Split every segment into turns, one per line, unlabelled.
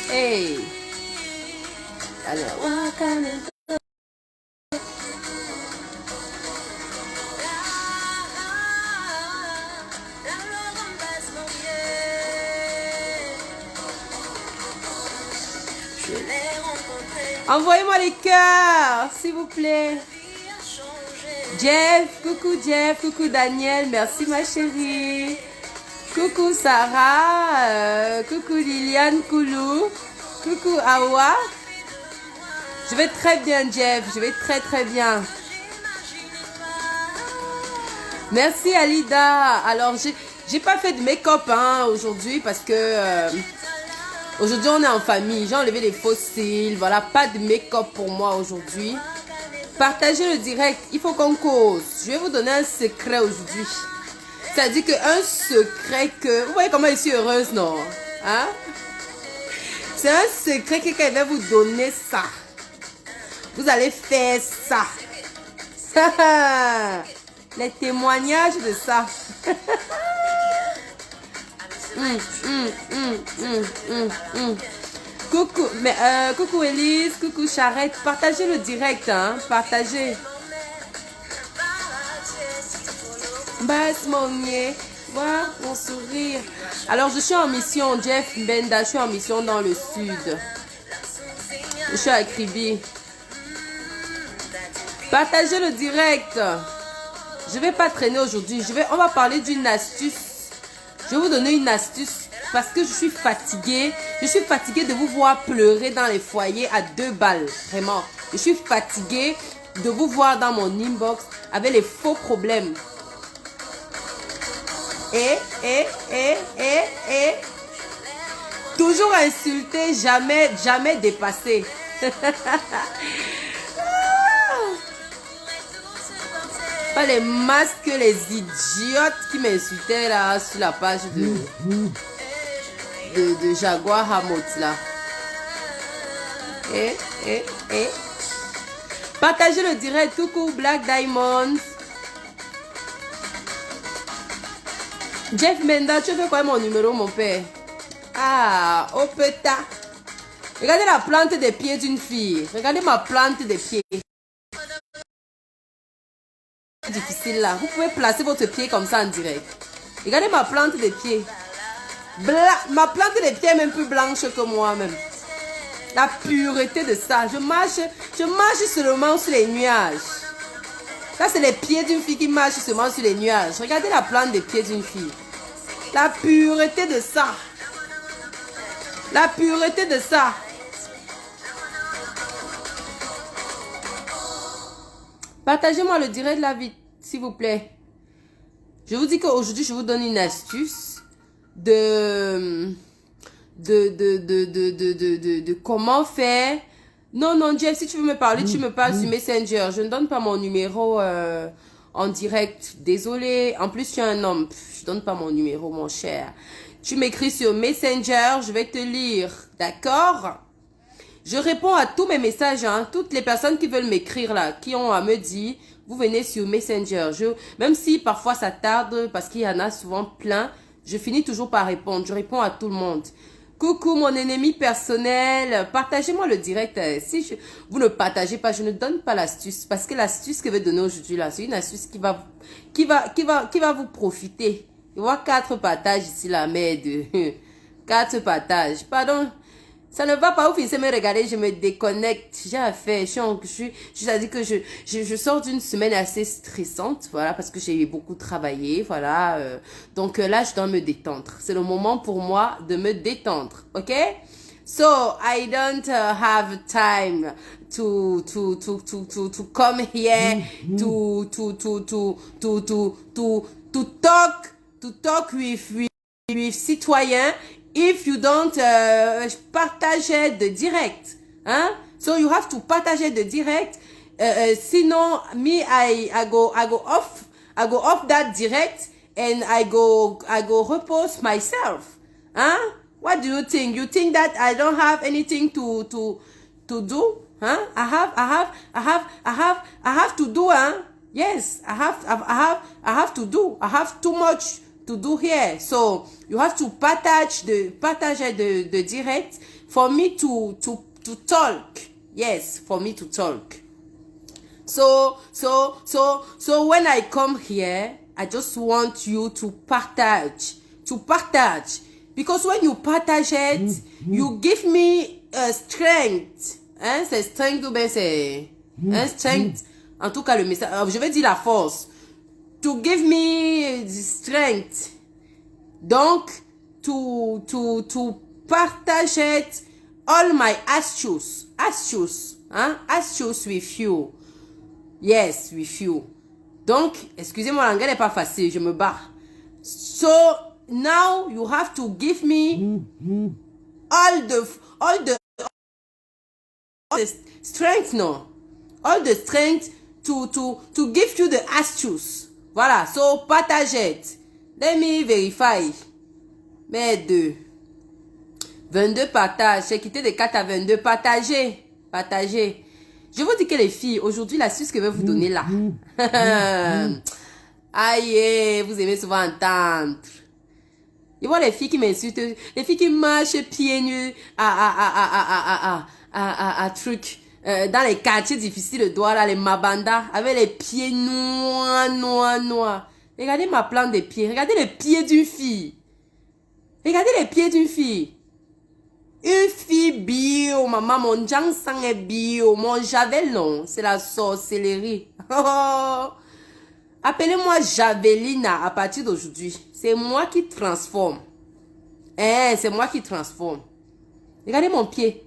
Hey. Alors, envoyez-moi les cœurs, s'il vous plaît. Jeff, coucou Daniel, merci ma chérie. Coucou Sarah, coucou Liliane Koulou, coucou Awa. Je vais très bien Jeff, je vais très bien. Merci Alida. Alors j'ai pas fait de make-up aujourd'hui parce que aujourd'hui on est en famille. J'ai enlevé les faux cils, voilà, pas de make-up pour moi aujourd'hui. Partagez le direct, il faut qu'on cause. Je vais vous donner un secret aujourd'hui. C'est-à-dire qu'un secret que... Vous voyez comment je suis heureuse, non? Hein? C'est un secret que quelqu'un va vous donner ça. Vous allez faire ça. Les témoignages de ça. Coucou, coucou Elise, coucou Charette. Partagez le direct, hein? Partagez. Basse mon nez, voir mon sourire. Alors je suis en mission, Jeff Benda, je suis en mission dans le sud. Je suis à Kribi. Partagez le direct. Je vais pas traîner aujourd'hui. On va parler d'une astuce. Je vais vous donner une astuce parce que je suis fatiguée. Je suis fatiguée de vous voir pleurer dans les foyers à 2 balles. Vraiment. Je suis fatiguée de vous voir dans mon inbox avec les faux problèmes. Toujours insulté, jamais dépassé. Pas les masques, les idiotes qui m'insultaient là sur la page de Jaguar Hamot là. Partagez le direct. Coucou Black Diamond. Jeff Menda, tu veux quoi mon numéro, mon père? Ah, oh putain. Regardez la plante des pieds d'une fille. Regardez ma plante des pieds. Difficile là. Vous pouvez placer votre pied comme ça en direct. Regardez ma plante des pieds. Ma plante des pieds est même plus blanche que moi-même. La pureté de ça. Je marche seulement sur les nuages. Là, c'est les pieds d'une fille qui marche seulement sur les nuages. Regardez la plante des pieds d'une fille. La pureté de ça. La pureté de ça. Partagez-moi le direct de la vie, s'il vous plaît. Je vous dis qu'aujourd'hui, je vous donne une astuce de comment faire. Non, Jeff, si tu veux me parler, tu me parles sur Messenger. Je ne donne pas mon numéro en direct. Désolé. En plus, tu es un homme. Je donne pas mon numéro, mon cher. Tu m'écris sur Messenger, je vais te lire. D'accord? Je réponds à tous mes messages, hein. Toutes les personnes qui veulent m'écrire là, qui ont à me dire, vous venez sur Messenger. Même si parfois ça tarde, parce qu'il y en a souvent plein, je finis toujours par répondre. Je réponds à tout le monde. Coucou mon ennemi personnel, partagez-moi le direct. Si vous ne partagez pas, je ne donne pas l'astuce. Parce que l'astuce que je vais donner aujourd'hui là, c'est une astuce qui va vous profiter. Il y a 4 partages ici là, mais 4 partages. Pardon. Ça ne va pas, vous finissez de me regarder, je me déconnecte. J'ai affaire, c'est-à-dire que je sors d'une semaine assez stressante, voilà, parce que j'ai beaucoup travaillé, voilà. Donc là, je dois me détendre. C'est le moment pour moi de me détendre, ok? So, I don't have time to come here to talk with citoyens. If you don't partage de direct, hein? So you have to partage de direct. Sinon, me I go off that direct and I go repost myself, hein? What do you think? You think that I don't have anything to do, huh? I have to do, huh? Yes, I have to do. I have too much to do here. So you have to partager the direct for me to talk. Yes, for me to talk. So when I come here, I just want you to partage. Because when you partage it, you give me strength. Hein, c'est strength ou bien c'est... Hein, strength. En tout cas, le message... je vais dire la force. To give me strength. Donc, to partage it, all my astuces. Hein? Astuces with you. Yes, with you. Donc, excusez-moi, l'anglais n'est pas facile, je me barre. So, now you have to give me all the strength, no? All the strength to give you the astuce. Voilà, so partage it. Let me verify. Mais 22 partages. J'ai quitté de 4 à 22. Partagez. Je vous dis que les filles, aujourd'hui, l'astuce que je vais vous donner là. Aïe, vous aimez souvent entendre. Je vois les filles qui m'insultent, les filles qui marchent pieds nus à truc. Dans les quartiers difficiles de Douala, les Mabanda, avec les pieds noirs. Regardez ma plante de pieds. Regardez les pieds d'une fille. Regardez les pieds d'une fille. Une fille bio, maman, mon sang est bio. Mon javel, non, c'est la sorcellerie. Appelez-moi Javelina à partir d'aujourd'hui. C'est moi qui transforme. C'est moi qui transforme. Regardez mon pied.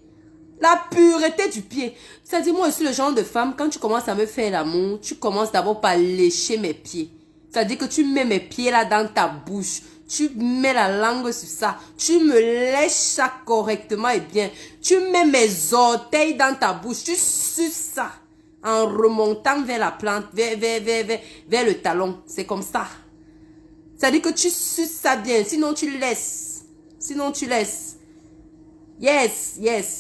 La pureté du pied. C'est-à-dire, moi, je suis le genre de femme, quand tu commences à me faire l'amour, tu commences d'abord par lécher mes pieds. C'est-à-dire que tu mets mes pieds là dans ta bouche. Tu mets la langue sur ça. Tu me lèches ça correctement et bien. Tu mets mes orteils dans ta bouche. Tu suces ça en remontant vers la plante, vers le talon. C'est comme ça. C'est-à-dire que tu suces ça bien. Sinon, tu laisses. Yes.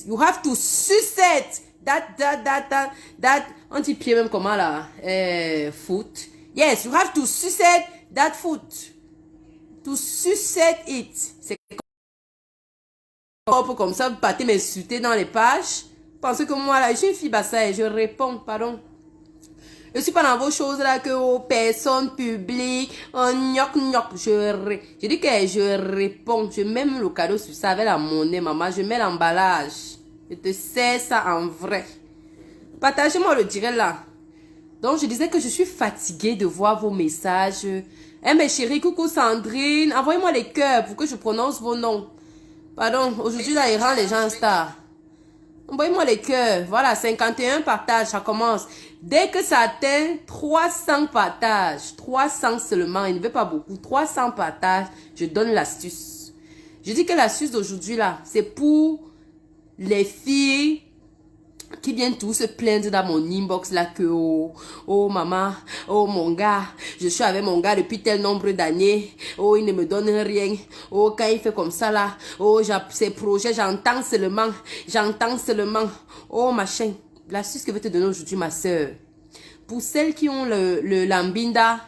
You have to suce it. That. On dit pied même comment là? Foot. Yes, you have to suce it. That foot. To sucette it. C'est comme ça, vous partez m'insulter dans les pages. Pensez que moi, là, je suis une fille bassa et je réponds, pardon. Je suis pas dans vos choses là que aux personnes publiques, je dis que je réponds. Je mets même le cadeau sur ça avec la monnaie, maman. Je mets l'emballage. Je te sers ça en vrai. Partagez-moi le direct là. Donc, je disais que je suis fatiguée de voir vos messages. Mes chéris, coucou Sandrine. Envoyez-moi les cœurs pour que je prononce vos noms. Pardon, aujourd'hui là, il rend les gens stars. Envoyez-moi les cœurs. Voilà, 51 partages, ça commence. Dès que ça atteint 300 partages, 300 seulement, il ne veut pas beaucoup, 300 partages, je donne l'astuce. Je dis que l'astuce d'aujourd'hui là, c'est pour les filles qui viennent tous se plaindre dans mon inbox là que oh maman, oh mon gars, je suis avec mon gars depuis tel nombre d'années, oh il ne me donne rien, oh quand il fait comme ça là, oh ces projets j'entends seulement, oh machin. L'astuce que je vais te donner aujourd'hui ma soeur, pour celles qui ont le lambinda,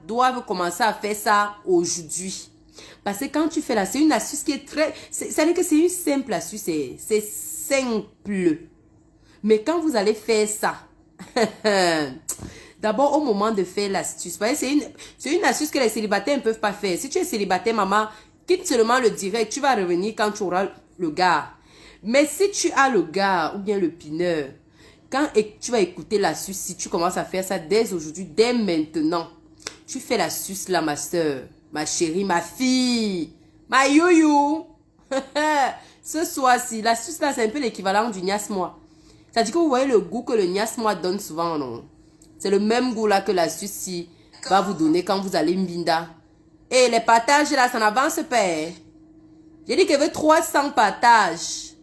doivent commencer à faire ça aujourd'hui. Parce que quand tu fais là, c'est une astuce qui est très... C'est-à-dire que c'est une simple astuce, c'est simple. Mais quand vous allez faire ça, d'abord au moment de faire l'astuce, c'est une astuce que les célibataires ne peuvent pas faire. Si tu es célibataire, maman, quitte seulement le direct, tu vas revenir quand tu auras le gars. Mais si tu as le gars ou bien le pineur, quand tu vas écouter l'astuce, si tu commences à faire ça dès aujourd'hui, dès maintenant, tu fais l'astuce là, ma soeur. Ma chérie, ma fille, ma youyou. Ce soir-ci, l'astuce là, c'est un peu l'équivalent du niasmois. C'est-à-dire que vous voyez le goût que le niasmois donne souvent, non? C'est le même goût là que l'astuce va vous donner quand vous allez mbinda. Et les partages là, ça n'avance pas. J'ai dit que je veux 300 partages.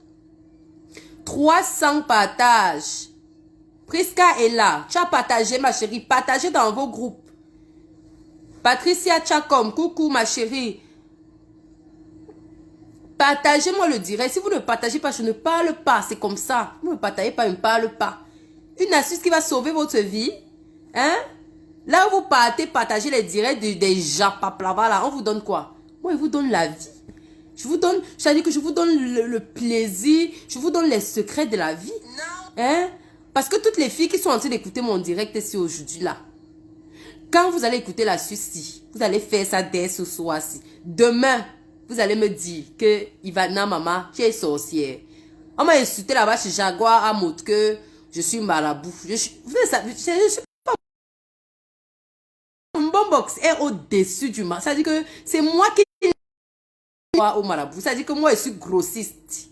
300 partages. Prisca est là. Tu as partagé, ma chérie. Partagez dans vos groupes. Patricia Tchakom, coucou ma chérie. Partagez-moi le direct. Si vous ne partagez pas, je ne parle pas. C'est comme ça. Vous ne partagez pas, je ne parle pas. Une astuce qui va sauver votre vie. Hein? Là où vous partez partager les directs des gens, là, on vous donne quoi? Moi, je vous donne la vie. Je vous donne, c'est-à-dire que je vous donne le plaisir, je vous donne les secrets de la vie. Hein? Parce que toutes les filles qui sont en train d'écouter mon direct ici aujourd'hui là, quand vous allez écouter la suite, vous allez faire ça dès ce soir-ci. Demain, vous allez me dire que Ivana maman, tu es sorcière. On m'a insulté là-bas chez Jaguar à Mout que je suis marabout. Je suis pas. Mon bon box est au-dessus du mal. Ça veut dire que c'est moi qui au marabout. Ça veut dire que moi je suis grossiste.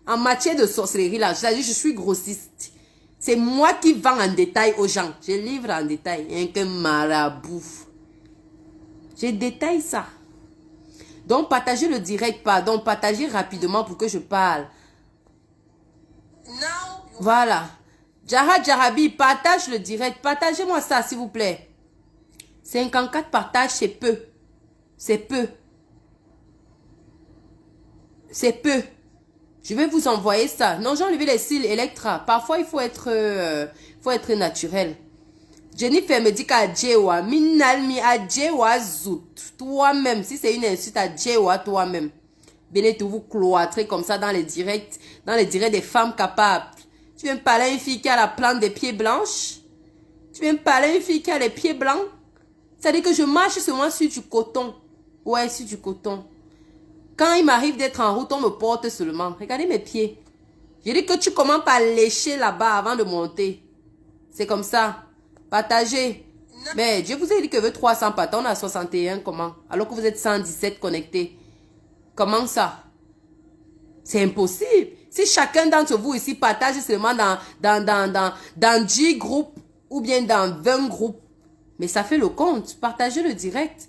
En matière de sorcellerie là, ça veut dire que je suis grossiste. C'est moi qui vends en détail aux gens. Je livre en détail. Rien que marabout. Je détaille ça. Donc, partagez le direct, pardon. Partagez rapidement pour que je parle. Voilà. Jahad Jarabi, partage le direct. Partagez-moi ça, s'il vous plaît. 54 partages, c'est peu. C'est peu. C'est peu. Je vais vous envoyer ça. Non, j'ai enlevé les cils Electra. Parfois, il faut être naturel. Jennifer me dit qu'à Djewa, Minalmi à Djewa Zout. Toi-même, si c'est une insulte à Djewa, toi-même. Venez vous cloîtrer comme ça dans les directs des femmes capables. Tu viens me parler à une fille qui a la plante des pieds blanches? Tu viens me parler à une fille qui a les pieds blancs? C'est-à-dire que je marche seulement sur du coton. Ouais, sur du coton. Quand il m'arrive d'être en route, on me porte seulement. Regardez mes pieds. Je dis que tu commences par lécher là-bas avant de monter. C'est comme ça. Partagez. Mais Dieu vous a dit que veut 300 partages. On a 61, comment? Alors que vous êtes 117 connectés. Comment ça? C'est impossible. Si chacun d'entre vous ici partage seulement dans 10 groupes ou bien dans 20 groupes, mais ça fait le compte. Partagez le direct.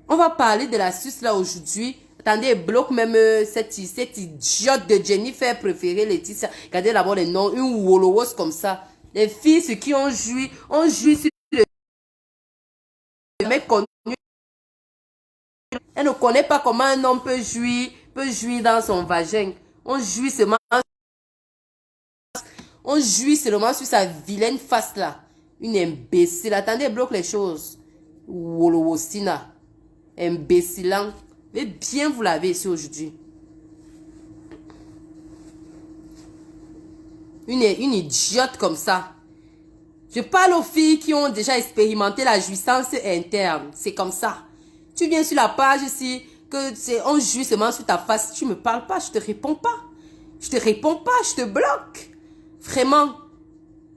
On va parler de l'astuce là aujourd'hui. Attendez, bloque même cette idiote de Jennifer préférée, Laetitia. Regardez d'abord les noms, une wolowos comme ça. Les filles, ceux qui ont joui sur le mec connu. Elle ne connaît pas comment un homme peut jouir dans son vagin. On jouit seulement sur sa vilaine face là. Une imbécile. Attendez, bloque les choses. Wolowosina. Imbécilant. Mais bien vous laver ici aujourd'hui. Une idiote comme ça. Je parle aux filles qui ont déjà expérimenté la jouissance interne. C'est comme ça. Tu viens sur la page ici, on jouit seulement sur ta face. Tu me parles pas, je te réponds pas. Je te réponds pas, je te bloque. Vraiment.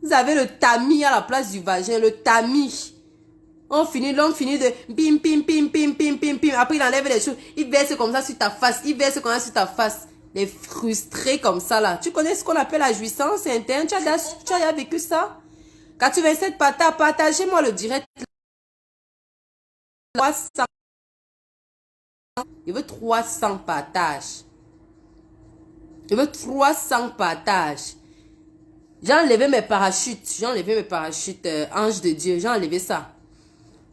Vous avez le tamis à la place du vagin, le tamis. On finit de bim, bim, bim, bim, bim, bim, bim. Après, il enlève les choses. Il verse comme ça sur ta face. Il verse comme ça sur ta face. Les frustrés comme ça, là. Tu connais ce qu'on appelle la jouissance interne? Tu as déjà vécu ça? 87 partages. Partagez-moi le direct. 300. Je veux 300 partages. Je veux 300 partages. J'ai enlevé mes parachutes. Ange de Dieu. J'ai enlevé ça.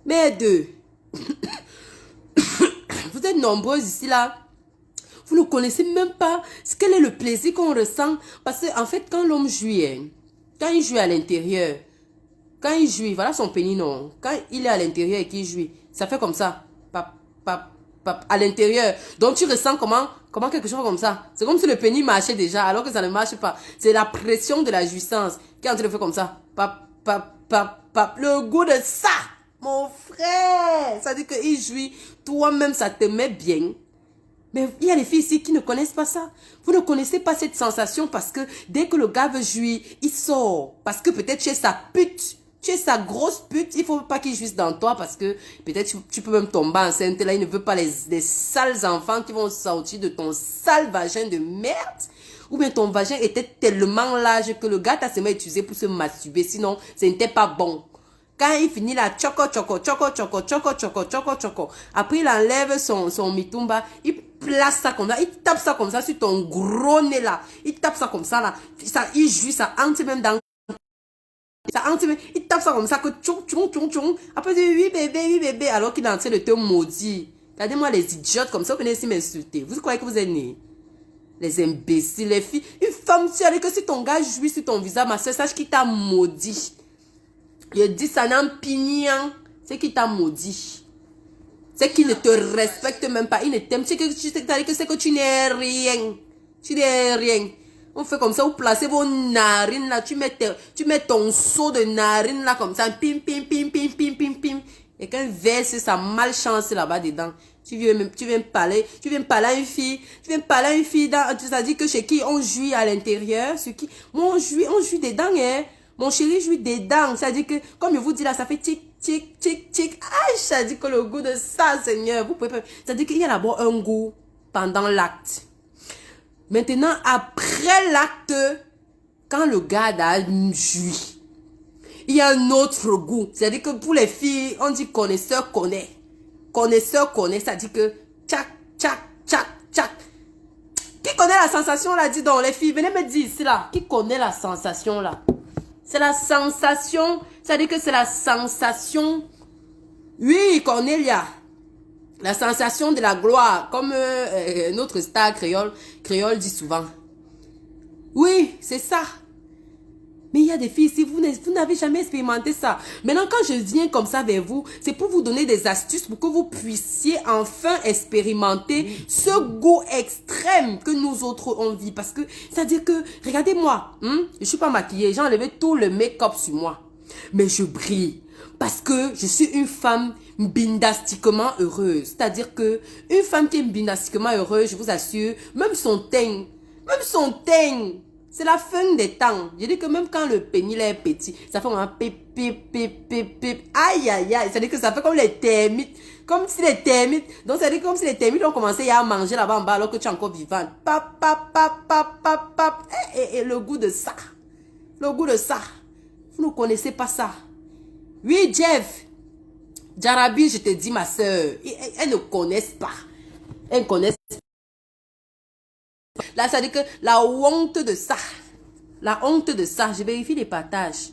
Mais deux. Vous êtes nombreuses ici, là. Vous ne connaissez même pas quel est le plaisir qu'on ressent. Parce que, en fait, quand l'homme jouit, quand il jouit à l'intérieur, quand il jouit, voilà son pénis, non. Quand il est à l'intérieur et qu'il jouit, ça fait comme ça. Pap, pap, pap, à l'intérieur. Donc, tu ressens comment quelque chose comme ça. C'est comme si le pénis marchait déjà, alors que ça ne marche pas. C'est la pression de la jouissance qui est en train de faire comme ça. Pap, pap, pap, pap. Le goût de ça. Mon frère, ça dit qu'il jouit, toi-même ça te met bien. Mais il y a des filles ici qui ne connaissent pas ça. Vous ne connaissez pas cette sensation parce que dès que le gars veut jouir, il sort. Parce que peut-être tu es sa pute, tu es sa grosse pute, il ne faut pas qu'il jouisse dans toi parce que peut-être tu peux même tomber enceinte. Là, il ne veut pas les sales enfants qui vont sortir de ton sale vagin de merde. Ou bien ton vagin était tellement large que le gars t'a seulement utilisé pour se masturber. Sinon, ce n'était pas bon. Quand il finit là, choco. Après, il enlève son mitumba. Il place ça comme ça. Il tape ça comme ça sur ton gros nez là. Il tape ça comme ça là. Ça, il jouit, ça entre même dans... Ça entre même. Il tape ça comme ça que tchong. Après, il dit oui bébé. Alors qu'il est en train de te maudire. Regardez-moi les idiotes comme ça. Vous venez ici m'insulter. Vous croyez que vous êtes nés? Les imbéciles, les filles. Une femme comme si ton gars jouit sur ton visage, ma soeur, sache qu'il t'a maudit. Je dis ça n'en pignant. C'est qu'il t'a maudit. C'est qu'il ne te respecte même pas. Il ne t'aime. C'est que tu n'es rien. Tu n'es rien. On fait comme ça, vous placez vos narines là. Tu mets ton seau de narine là comme ça. Pim, pim, pim, pim, pim, pim, pim. Et qu'un verse sa malchance là-bas dedans. Tu viens parler à une fille. Tu viens parler à une fille. C'est-à-dire que chez qui on jouit à l'intérieur. Moi, on jouit dedans, hein. Mon chéri jouit dedans. C'est-à-dire que, comme je vous dis là, ça fait tic, tic, tic, tic. Aïe, ça dit que le goût de ça, Seigneur. Vous pouvez pas. C'est-à-dire qu'il y a d'abord un goût pendant l'acte. Maintenant, après l'acte, quand le gars a joui, il y a un autre goût. C'est-à-dire que pour les filles, on dit connaisseur connaît. Connaisseur connaît. C'est-à-dire que tchac, tchac, tchac, tchac. Qui connaît la sensation là? Dis donc, les filles, venez me dire ici là. Qui connaît la sensation là? C'est la sensation, c'est-à-dire que c'est la sensation, oui, Cornelia, la sensation de la gloire, comme notre star créole dit souvent. Oui, c'est ça. Mais il y a des filles ici, vous n'avez jamais expérimenté ça. Maintenant, quand je viens comme ça vers vous, c'est pour vous donner des astuces pour que vous puissiez enfin expérimenter ce goût extrême que nous autres on vit. Parce que, c'est-à-dire que, regardez-moi, je suis pas maquillée, j'ai enlevé tout le make-up sur moi. Mais je brille. Parce que je suis une femme bindastiquement heureuse. C'est-à-dire que, une femme qui est bindastiquement heureuse, je vous assure, même son teint, c'est la fin des temps. Je dis que même quand le pénis est petit, ça fait un pip, pip, pip, pip, pip. Aïe, aïe, aïe. C'est-à-dire que ça fait comme les termites. Donc, c'est-à-dire comme si les termites ont commencé à manger là-bas en bas alors que tu es encore vivante. Pap, pap, pap, pap, pap, pap. Et le goût de ça. Le goût de ça. Vous ne connaissez pas ça. Oui, Jeff. Jarabi, je te dis, ma soeur. Elles ne connaissent pas. Elles ne connaissent pas. Là, ça dit que la honte de ça. La honte de ça. Je vérifie les partages.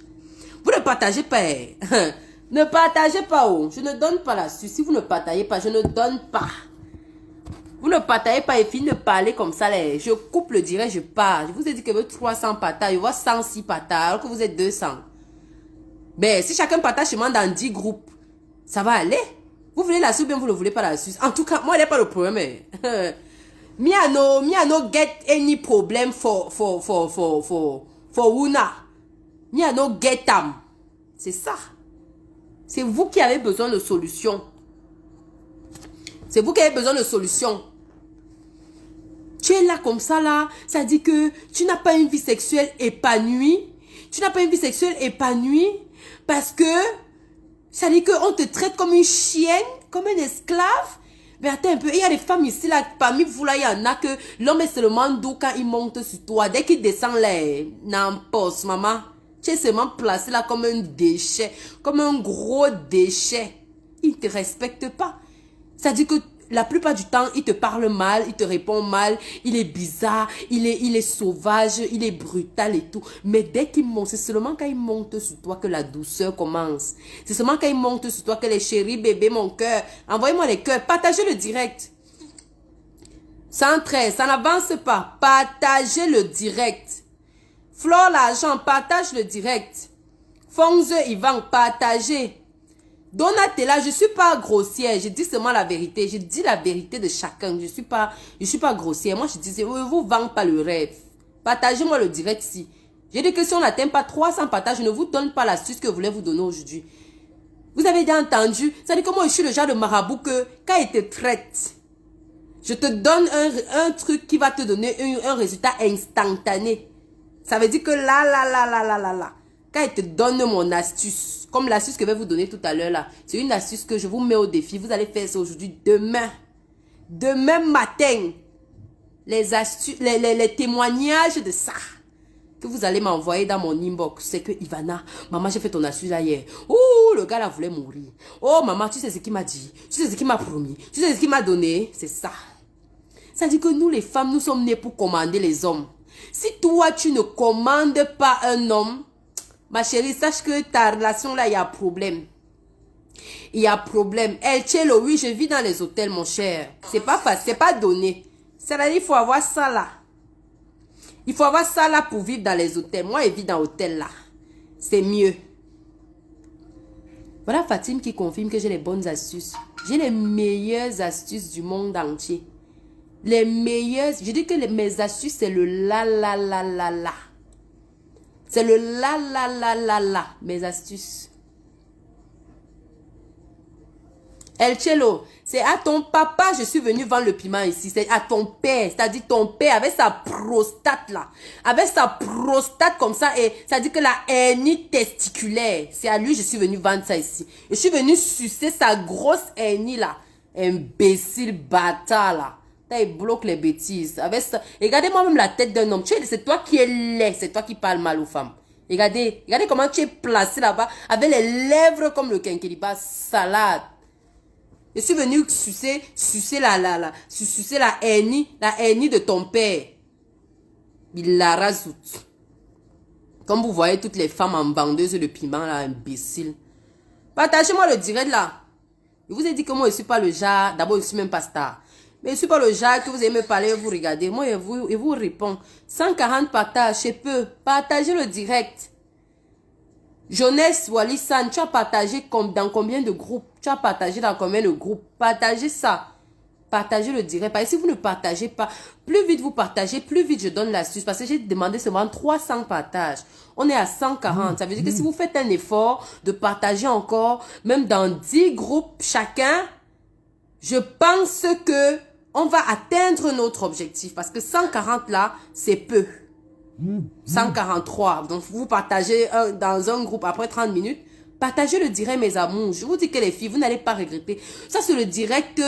Vous ne partagez pas. Ne partagez pas. Oh. Je ne donne pas l'astuce. Si vous ne partagez pas, je ne donne pas. Vous ne partagez pas et puis ne parlez comme ça. Là. Je coupe le direct, je pars. Je vous ai dit que vous 300 partages. Je vois 106 partages alors que vous êtes 200. Mais si chacun partage seulement dans 10 groupes, ça va aller. Vous voulez l'astuce ou bien vous ne voulez pas l'astuce. En tout cas, moi, il n'y a pas de problème. Me I no get any problem for Una. Me I no get them. C'est ça. C'est vous qui avez besoin de solution. C'est vous qui avez besoin de solution. Tu es là comme ça là, ça dit que tu n'as pas une vie sexuelle épanouie. Tu n'as pas une vie sexuelle épanouie parce que ça dit qu'on te traite comme une chienne, comme un esclave. Mais attends un peu, il y a des femmes ici, là, parmi vous, là, il y en a que l'homme est seulement doux quand il monte sur toi. Dès qu'il descend, là, n'importe, maman. Tu es seulement placé là comme un déchet, comme un gros déchet. Il ne te respecte pas. C'est-à-dire que la plupart du temps, il te parle mal, il te répond mal, il est bizarre, il est sauvage, il est brutal et tout. Mais dès qu'il monte, c'est seulement quand il monte sur toi que la douceur commence. C'est seulement quand il monte sur toi que les chéris, bébé, mon cœur, envoyez-moi les cœurs, partagez le direct. 113, ça n'avance pas. Partagez le direct. Flore l'argent, partage le direct. Fonze Yvan, partagez. Donatella, je suis pas grossière, je dis seulement la vérité, je dis la vérité de chacun, je suis pas grossière. Moi je disais, vous vendez pas le rêve. Partagez-moi le direct ici. J'ai dit que si on n'atteint pas 300 partages, je ne vous donne pas l'astuce que je voulais vous donner aujourd'hui. Vous avez déjà entendu, ça dit que moi je suis le genre de marabout que quand il te traite, je te donne un truc qui va te donner un résultat instantané. Ça veut dire que là. Quand il te donne mon astuce, comme l'astuce que je vais vous donner tout à l'heure là, c'est une astuce que je vous mets au défi. Vous allez faire ça aujourd'hui, demain. Demain matin. Les astuces, les témoignages de ça que vous allez m'envoyer dans mon inbox. C'est que Ivana, maman, j'ai fait ton astuce là hier. Ouh, le gars là voulait mourir. Oh maman, tu sais ce qu'il m'a dit. Tu sais ce qu'il m'a promis. Tu sais ce qu'il m'a donné. C'est ça. Ça dit que nous les femmes, nous sommes nées pour commander les hommes. Si toi, tu ne commandes pas un homme, ma chérie, sache que ta relation là, il y a problème. Il y a problème. El Cielo, oui, je vis dans les hôtels, mon cher. C'est pas facile, c'est pas donné. C'est-à-dire, il faut avoir ça là. Il faut avoir ça là pour vivre dans les hôtels. Moi, je vis dans l'hôtel là. C'est mieux. Voilà Fatim qui confirme que j'ai les bonnes astuces. J'ai les meilleures astuces du monde entier. Les meilleures. Je dis que mes astuces, c'est le la la la la la. C'est le la la la la la. Mes astuces. El Cello, c'est à ton papa, je suis venu vendre le piment ici. C'est à ton père, c'est-à-dire ton père avec sa prostate là. Avec sa prostate comme ça, et ça dit que la hernie testiculaire. C'est à lui, je suis venu vendre ça ici. Je suis venu sucer sa grosse hernie là. Imbécile bâtard là. Il bloque les bêtises. Avec ça. Regardez-moi même la tête d'un homme. C'est toi qui es laid, c'est toi qui parles mal aux femmes. Regardez comment tu es placé là-bas avec les lèvres comme le quinquilibre. Salade. Je suis venu sucer la hernie de ton père. Il la rajoute. Comme vous voyez toutes les femmes en bandeuse de piment là, imbécile. Partagez-moi le direct là. Je vous ai dit que moi je suis pas le genre, d'abord je suis même pas star. Mais je suis pas le genre que vous aimez parler, vous regardez. Moi je vous réponds. 140 partages, c'est peu. Partagez le direct. Jeunesse Walissan, tu as partagé dans combien de groupes? Tu as partagé dans combien de groupes? Partagez ça. Partagez le direct. Parce que si vous ne partagez pas, plus vite vous partagez, plus vite je donne l'astuce. Parce que j'ai demandé seulement 300 partages. On est à 140. Ça veut dire que si vous faites un effort de partager encore, même dans 10 groupes chacun, je pense que on va atteindre notre objectif. Parce que 140 là, c'est peu. 143. Donc, vous partagez dans un groupe après 30 minutes. Partagez le direct, mes amours. Je vous dis que les filles, vous n'allez pas regretter. Ça, c'est le direct.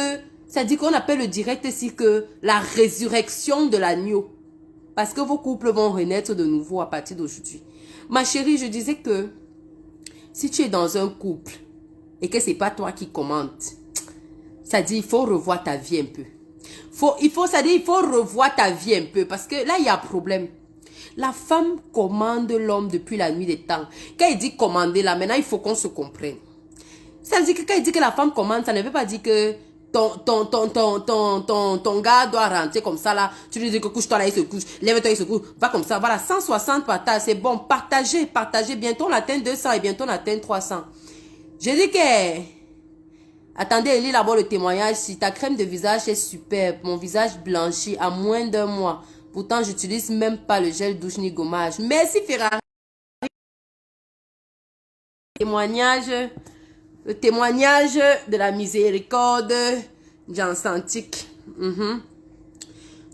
Ça dit qu'on appelle le direct ici que la résurrection de l'agneau. Parce que vos couples vont renaître de nouveau à partir d'aujourd'hui. Ma chérie, je disais que si tu es dans un couple et que c'est pas toi qui commente, ça dit il faut revoir ta vie un peu. Il faut revoir ta vie un peu parce que là, il y a un problème. La femme commande l'homme depuis la nuit des temps. Quand il dit commander là, maintenant il faut qu'on se comprenne. Ça veut dire que quand il dit que la femme commande, ça ne veut pas dire que ton gars doit rentrer comme ça là. Tu lui dis que couche-toi là, il se couche. Lève-toi, il se couche. Va comme ça. Voilà, 160 partages, c'est bon. Partagez. Bientôt on atteint 200 et bientôt on atteint 300. Je dis que... Attendez, lis d'abord le témoignage. Si ta crème de visage est superbe, mon visage blanchi à moins d'un mois. Pourtant, j'utilise même pas le gel douche ni gommage. Merci Ferrari. Le témoignage de la miséricorde jansantique.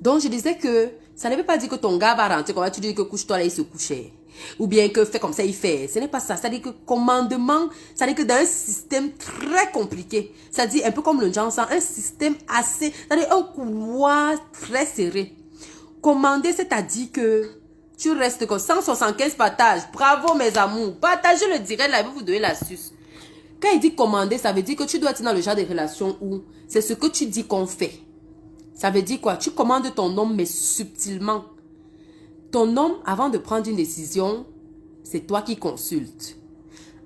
Donc, je disais que ça ne veut pas dire que ton gars va rentrer. Comment tu dis que couche-toi là, il se couchait. Ou bien que fait comme ça, il fait. Ce n'est pas ça. Ça dit que commandement, ça dit que dans un système très compliqué. Ça dit un peu comme le jansan, un système assez, ça dit un couloir très serré. Commander, c'est-à-dire que tu restes comme 175 partages. Bravo mes amours. Partagez le direct là, il va vous donner l'astuce. Quand il dit commander, ça veut dire que tu dois être dans le genre de relation où c'est ce que tu dis qu'on fait. Ça veut dire quoi? Tu commandes ton homme mais subtilement. Ton homme, avant de prendre une décision, c'est toi qui consultes.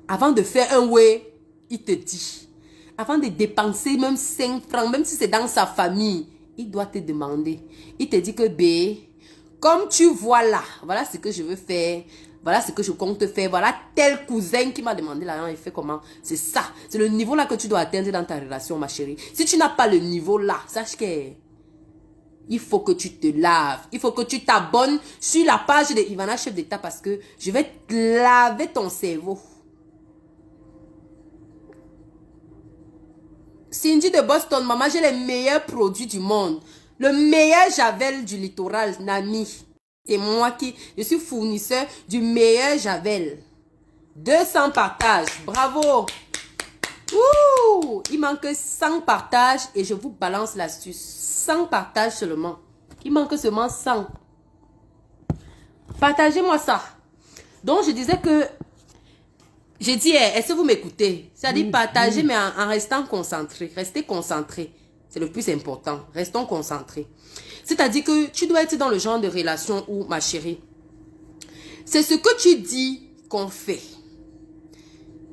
Avant de faire un ouais, il te dit. Avant de dépenser même 5 francs, même si c'est dans sa famille, il doit te demander. Il te dit que, B, comme tu vois là, voilà ce que je veux faire. Voilà ce que je compte faire. Voilà tel cousin qui m'a demandé l'argent, il fait comment. C'est ça. C'est le niveau là que tu dois atteindre dans ta relation, ma chérie. Si tu n'as pas le niveau là, sache que il faut que tu te laves. Il faut que tu t'abonnes sur la page de Ivana Chef d'État parce que je vais te laver ton cerveau. Cindy de Boston, maman, j'ai les meilleurs produits du monde. Le meilleur Javel du littoral, Nami. C'est moi qui, je suis fournisseur du meilleur Javel. 200 partages, bravo. Ouh, il manque 100 partages et je vous balance l'astuce. 100 partages seulement. Il manque seulement 100. Partagez-moi ça. Donc, je disais que... J'ai dit, est-ce que vous m'écoutez? C'est-à-dire partager, mais en restant concentré. Restez concentré. C'est le plus important. Restons concentrés. C'est-à-dire que tu dois être dans le genre de relation où, ma chérie, c'est ce que tu dis qu'on fait.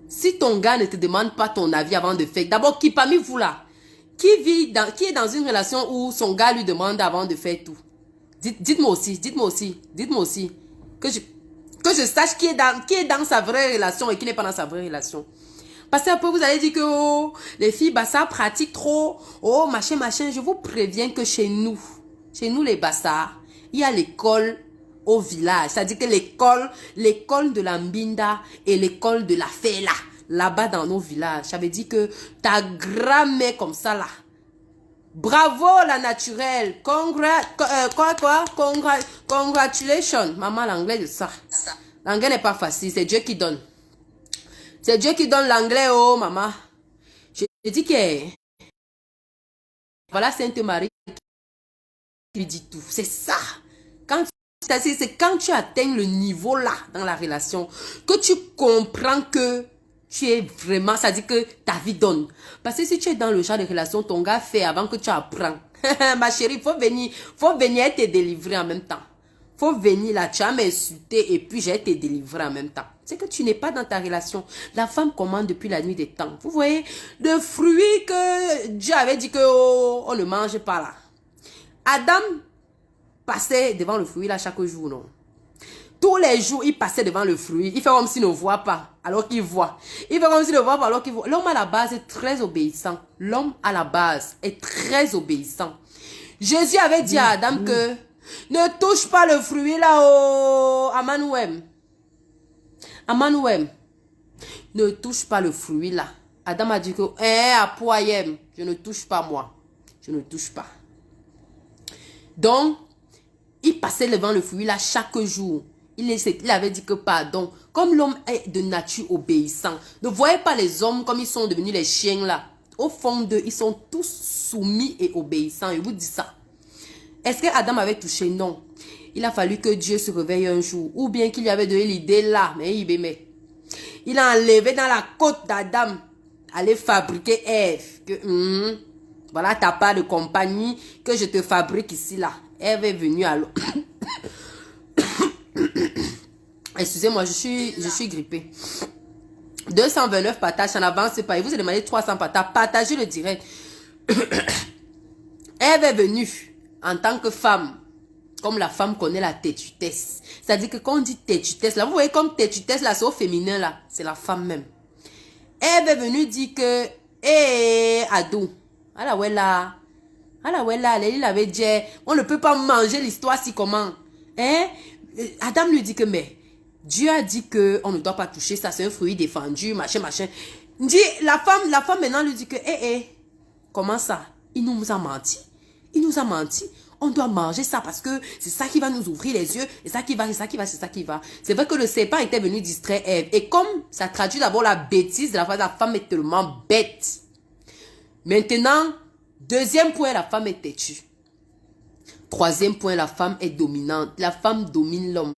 Si ton gars ne te demande pas ton avis avant de faire, d'abord, qui parmi vous là, qui est dans une relation où son gars lui demande avant de faire tout? Dites-moi aussi, dites-moi aussi, dites-moi aussi. Que je sache qui est dans sa vraie relation et qui n'est pas dans sa vraie relation. Parce que après, vous allez dire que oh, les filles, ça pratique trop. Oh, machin, machin. Je vous préviens que chez nous les Bassards, il y a l'école au village. C'est-à-dire que l'école de la Mbinda et l'école de la Fela, là-bas dans nos villages. Ça veut dire que ta grand-mère comme ça, là. Bravo, la naturelle. Congratulations. Maman, l'anglais de ça. L'anglais n'est pas facile. C'est Dieu qui donne. C'est Dieu qui donne l'anglais, oh, maman. Je dis que voilà Sainte Marie qui dit tout. C'est ça. C'est quand tu atteins le niveau là dans la relation que tu comprends que tu es vraiment, ça dit que ta vie donne. Parce que si tu es dans le genre de relation, ton gars fait avant que tu apprends. Ma chérie, faut venir te délivrer en même temps. Faut venir là, tu vas m'insulter et puis je vais te délivrer en même temps. C'est que tu n'es pas dans ta relation. La femme commande depuis la nuit des temps. Vous voyez, le fruit que Dieu avait dit que oh, on ne mange pas là. Adam passait devant le fruit là chaque jour, non? Tous les jours, il passait devant le fruit. Il fait comme s'il ne voit pas, alors qu'il voit. Il fait comme s'il ne voit pas, alors qu'il voit. L'homme à la base est très obéissant. L'homme à la base est très obéissant. Jésus avait dit à Adam que ne touche pas le fruit là, oh, Amanuem. Amanuem. Ne touche pas le fruit là. Adam a dit que, Apoyem, je ne touche pas moi. Je ne touche pas. Donc, il passait devant le fruit là chaque jour. Il avait dit que pardon. Comme l'homme est de nature obéissant. Ne voyez pas les hommes comme ils sont devenus les chiens là. Au fond d'eux, ils sont tous soumis et obéissants. Je vous dis ça. Est-ce que Adam avait touché? Non. Il a fallu que Dieu se réveille un jour. Ou bien qu'il lui avait donné l'idée là. Mais il a enlevé dans la côte d'Adam. Aller fabriquer Ève. Que, voilà ta part de compagnie que je te fabrique ici là. Ève est venue à l'eau. Excusez-moi, je suis grippée. 229 partages, en avance pas. Il vous a demandé 300 partages. Partagez le direct. Ève est venue en tant que femme. Comme la femme connaît la têtutesse. C'est-à-dire que quand on dit têtutesse, là, vous voyez comme têtutesse, là, c'est au féminin, là. C'est la femme même. Ève est venue dire que, Ado, alors ouais là, il avait dit, on ne peut pas manger l'histoire si comment. Adam lui dit que, mais, Dieu a dit que on ne doit pas toucher ça, c'est un fruit défendu, machin, machin. La femme maintenant lui dit que, comment ça? Il nous a menti. Il nous a menti. On doit manger ça parce que c'est ça qui va nous ouvrir les yeux. C'est ça qui va, c'est ça qui va, c'est ça qui va. C'est vrai que le serpent était venu distraire Ève. Et comme ça traduit d'abord la bêtise de la femme est tellement bête. Maintenant, deuxième point, la femme est têtue. Troisième point, la femme est dominante. La femme domine l'homme.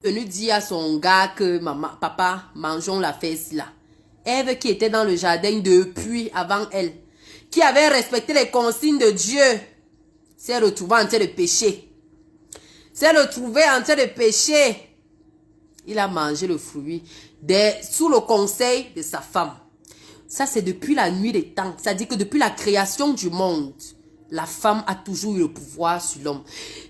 Venu dire à son gars que maman, papa, mangeons la fesse là. Ève qui était dans le jardin depuis avant elle, qui avait respecté les consignes de Dieu, s'est retrouvée en train de pécher. S'est retrouvée en train de pécher. Il a mangé le fruit sous le conseil de sa femme. Ça, c'est depuis la nuit des temps. C'est-à-dire que depuis la création du monde, la femme a toujours eu le pouvoir sur l'homme.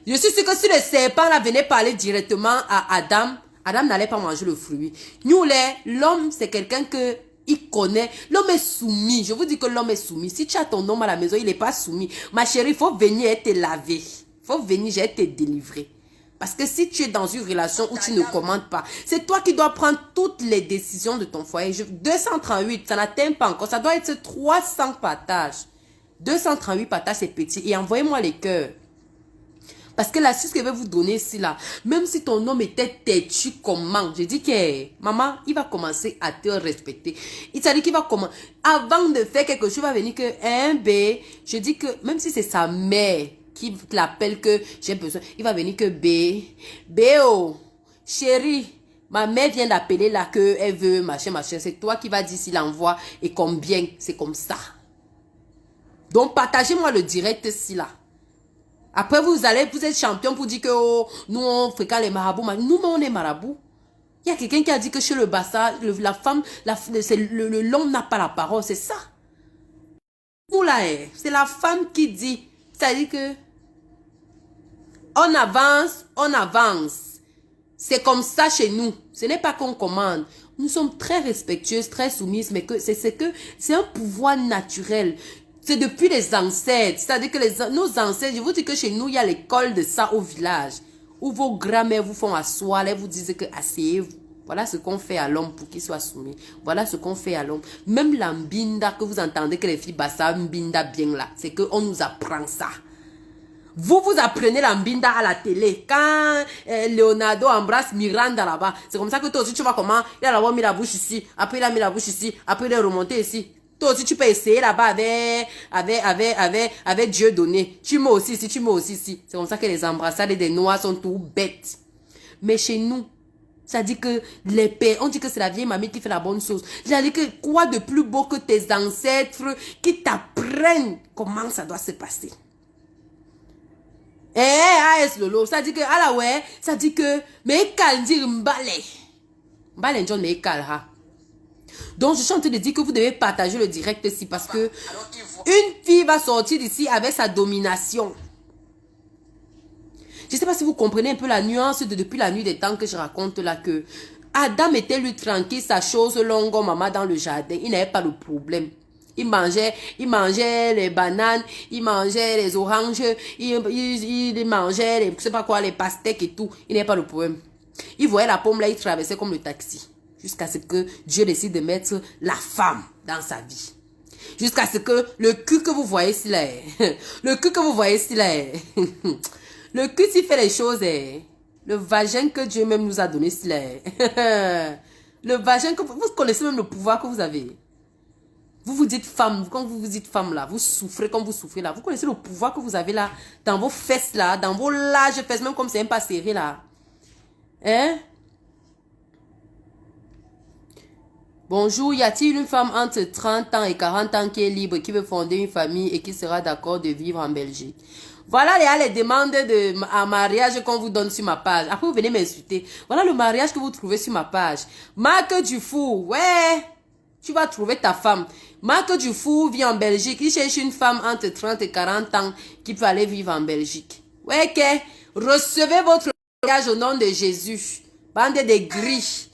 Je suis sûre que si le serpent là venait parler directement à Adam, Adam n'allait pas manger le fruit. Nous, l'homme, c'est quelqu'un que il connaît. L'homme est soumis. Je vous dis que l'homme est soumis. Si tu as ton homme à la maison, il n'est pas soumis. Ma chérie, il faut venir et te laver. Il faut venir, je vais te délivrer. Parce que si tu es dans une relation où tu ne commandes pas, c'est toi qui dois prendre toutes les décisions de ton foyer. 238, ça n'atteint pas encore. Ça doit être 300 partages. 238 partages, c'est petit. Et envoyez-moi les cœurs. Parce que l'astuce que je vais vous donner ici, là, même si ton homme était têtu comment, je dis que, maman, il va commencer à te respecter. Il s'est dit qu'il va commencer, avant de faire quelque chose, il va venir que, B, je dis que, même si c'est sa mère qui l'appelle que j'ai besoin, il va venir que oh, chérie, ma mère vient d'appeler là que elle veut, machin, machin, c'est toi qui vas dire s'il envoie et combien, c'est comme ça. Donc, partagez-moi le direct ici, là. Après, vous êtes champion pour dire que oh, nous, on fréquente les marabouts. Nous, on est marabouts. Il y a quelqu'un qui a dit que chez le Bassa, la femme, l'homme n'a pas la parole. C'est ça. Vous là, c'est la femme qui dit. C'est-à-dire que On avance, on avance. C'est comme ça chez nous. Ce n'est pas qu'on commande. Nous sommes très respectueuses, très soumises, mais c'est un pouvoir naturel. C'est depuis les ancêtres. C'est-à-dire que nos ancêtres, je vous dis que chez nous, il y a l'école de ça au village. Où vos grands-mères vous font asseoir, elles vous disent que asseyez-vous. Voilà ce qu'on fait à l'homme pour qu'il soit soumis. Voilà ce qu'on fait à l'homme. Même la mbinda que vous entendez que les filles bassa mbinda bien là, c'est qu'on nous apprend ça. Vous apprenez la mbinda à la télé. Quand Leonardo embrasse Miranda là-bas, c'est comme ça que toi aussi tu vois comment il a d'abord mis la bouche ici, après il a mis la bouche ici, après il est remonté ici. Toi aussi tu peux essayer là-bas avec Dieu donné. Tu mets aussi ici, tu mets aussi ici. C'est comme ça que les embrassades des noirs sont tout bêtes. Mais chez nous, ça dit que les pères, on dit que c'est la vieille mamie qui fait la bonne chose. C'est-à-dire que quoi de plus beau que tes ancêtres qui t'apprennent comment ça doit se passer. AS Lolo, ça dit que, ah là ouais, ça dit que, mais calme dire mbale. Mbale John, mais calme, ha. Donc, je suis en train de dire que vous devez partager le direct ici parce que une fille va sortir d'ici avec sa domination. Je ne sais pas si vous comprenez un peu la nuance de depuis la nuit des temps que je raconte là que Adam était lui tranquille, sa chose longue, maman dans le jardin. Il n'avait pas de problème. Il mangeait les bananes, il mangeait les oranges, il mangeait les, je sais pas quoi, les pastèques et tout. Il n'avait pas de problème. Il voyait la pomme là, il traversait comme le taxi. Jusqu'à ce que Dieu décide de mettre la femme dans sa vie. Jusqu'à ce que le cul que vous voyez ici là, le cul que vous voyez ici là, le cul s'il fait les choses, le vagin que Dieu même nous a donné ici là, le vagin que vous connaissez même le pouvoir que vous avez. Vous vous dites femme, quand vous vous dites femme là, vous souffrez comme vous souffrez là. Vous connaissez le pouvoir que vous avez là, dans vos fesses là, dans vos larges fesses, même comme c'est un pas serré là. Hein? Bonjour, y a-t-il une femme entre 30 ans et 40 ans qui est libre, qui veut fonder une famille et qui sera d'accord de vivre en Belgique? Voilà les demandes en mariage qu'on vous donne sur ma page. Après, vous venez m'insulter. Voilà le mariage que vous trouvez sur ma page. Marc Dufour, ouais, tu vas trouver ta femme. Marc Dufour vit en Belgique. Il cherche une femme entre 30 et 40 ans qui peut aller vivre en Belgique. Ouais, ok. Recevez votre mariage au nom de Jésus. Bande de gris.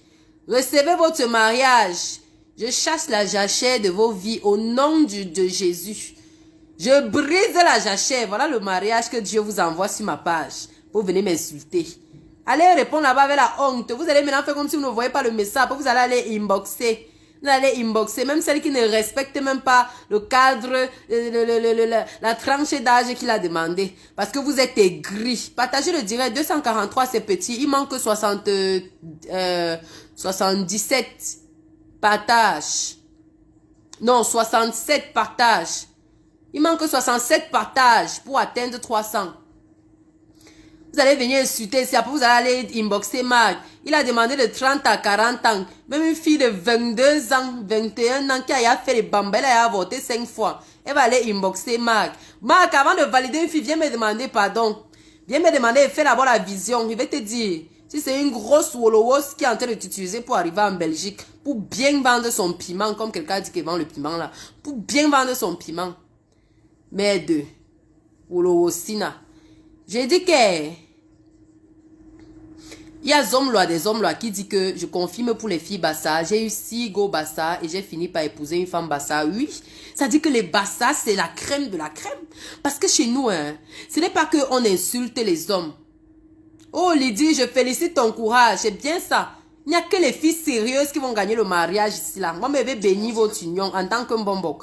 Recevez votre mariage. Je chasse la jachère de vos vies au nom de Jésus. Je brise la jachère. Voilà le mariage que Dieu vous envoie sur ma page. Vous venez m'insulter. Allez répondre là-bas avec la honte. Vous allez maintenant faire comme si vous ne voyez pas le message. Après, vous allez aller inboxer. Vous allez inboxer. Même celle qui ne respecte même pas le cadre, la tranche d'âge qu'il a demandé. Parce que vous êtes aigris. Partagez le direct. 243, c'est petit. Il manque 77 partages. Non, 67 partages. Il manque 67 partages pour atteindre 300. Vous allez venir insulter ici. Après, vous allez aller inboxer Marc. Il a demandé de 30 à 40 ans. Même une fille de 22 ans, 21 ans qui a fait les bambes, elle a avorté 5 fois. Elle va aller inboxer Marc. Marc, avant de valider une fille, viens me demander pardon. Viens me demander, fais d'abord la vision. Je vais te dire. Si c'est une grosse Wolowos qui est en train de t'utiliser pour arriver en Belgique, pour bien vendre son piment, comme quelqu'un dit qu'il vend le piment là, pour bien vendre son piment. Merde. Wolowosina. J'ai dit que il y a des hommes là qui dit que je confirme pour les filles Bassa. J'ai eu 6 go Bassa et j'ai fini par épouser une femme Bassa. Oui, ça dit que les Bassa c'est la crème de la crème. Parce que chez nous, hein, ce n'est pas qu'on insulte les hommes. Oh Lydie, je félicite ton courage, c'est bien ça. Il n'y a que les filles sérieuses qui vont gagner le mariage ici là. Moi, je vais bénir votre union en tant qu'un bonbon.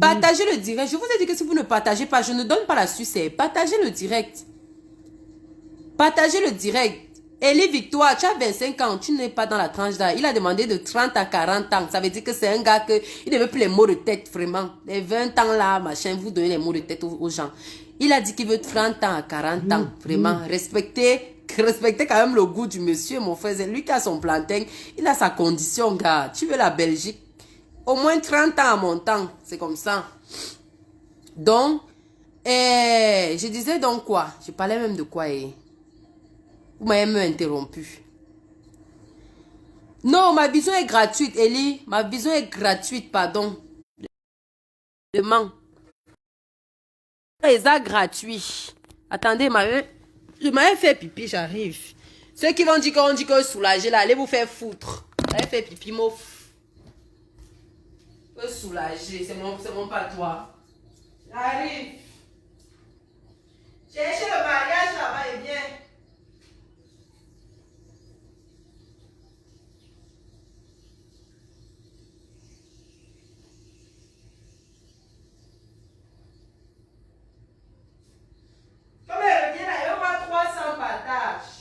Partagez le direct. Je vous ai dit que si vous ne partagez pas, je ne donne pas la sucette. Partagez le direct. Partagez le direct. Elie Victoire, tu as 25 ans, tu n'es pas dans la tranche d'âge. Il a demandé de 30 à 40 ans. Ça veut dire que c'est un gars il ne veut plus les mots de tête, vraiment. Les 20 ans là, machin, vous donnez les mots de tête aux gens. Il a dit qu'il veut 30 ans à 40 ans, vraiment. Respectez quand même le goût du monsieur, mon frère. C'est lui qui a son plantain. Il a sa condition, gars. Tu veux la Belgique? Au moins 30 ans à mon temps. C'est comme ça. Donc, je disais donc quoi? Je parlais même de quoi? Vous m'avez même interrompu. Non, ma vision est gratuite, Elie. Ma vision est gratuite, pardon. Demain. C'est gratuit. Attendez, Je m'avais fait pipi, j'arrive. Ceux qui vont dire qu'on dit que soulager là, allez vous faire foutre. J'avais fait pipi, mof. Soulager, c'est mon patois. J'arrive. Cherchez le mariage là-bas et bien. Comme elle revient là, il y aura 300 partages.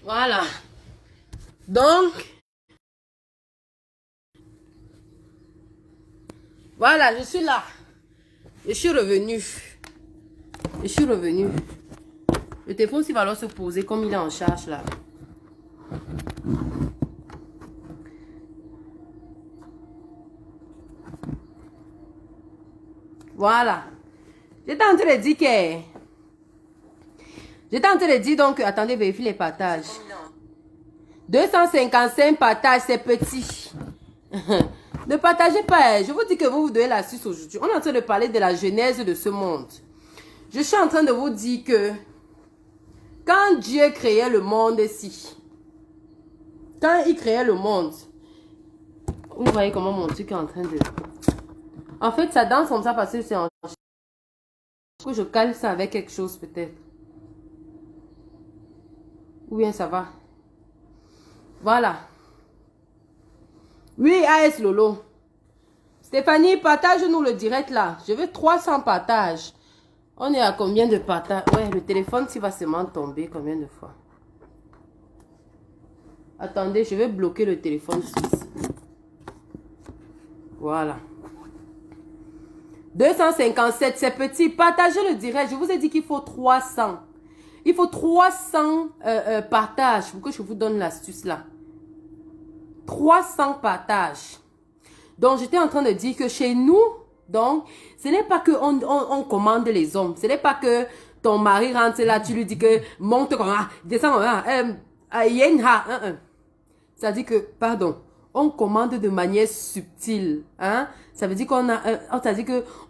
Voilà. Donc, voilà, je suis là. Je suis revenu. Je suis revenu. Le téléphone aussi va alors se poser comme il est en charge là. Voilà. J'étais en train de dire que... J'étais en train de dire donc... Attendez, vérifiez les partages. 255 partages, c'est petit. Ne partagez pas. Je vous dis que vous donnez l'astuce aujourd'hui. On est en train de parler de la genèse de ce monde. Je suis en train de vous dire que quand Dieu créait le monde ici, quand il créait le monde, vous voyez comment mon truc est en train de... En fait, ça danse comme ça parce que c'est en... que je cale ça avec quelque chose peut-être. Ou bien ça va. Voilà. Oui, AS Lolo. Stéphanie, partage-nous le direct là. Je veux 300 partages. On est à combien de partages? Ouais, le téléphone, s'il va seulement tomber combien de fois? Attendez, je vais bloquer le téléphone 6. Voilà. 257, c'est petit. Partagez le direct. Je vous ai dit qu'il faut 300. Il faut 300 partages pour que je vous donne l'astuce là. 300 partages. Donc, j'étais en train de dire que chez nous, donc, ce n'est pas que on commande les hommes. Ce n'est pas que ton mari rentre là, tu lui dis que monte comme ça, descend comme ça, ça dit que, pardon, on commande de manière subtile, hein. Ça veut dire qu'on a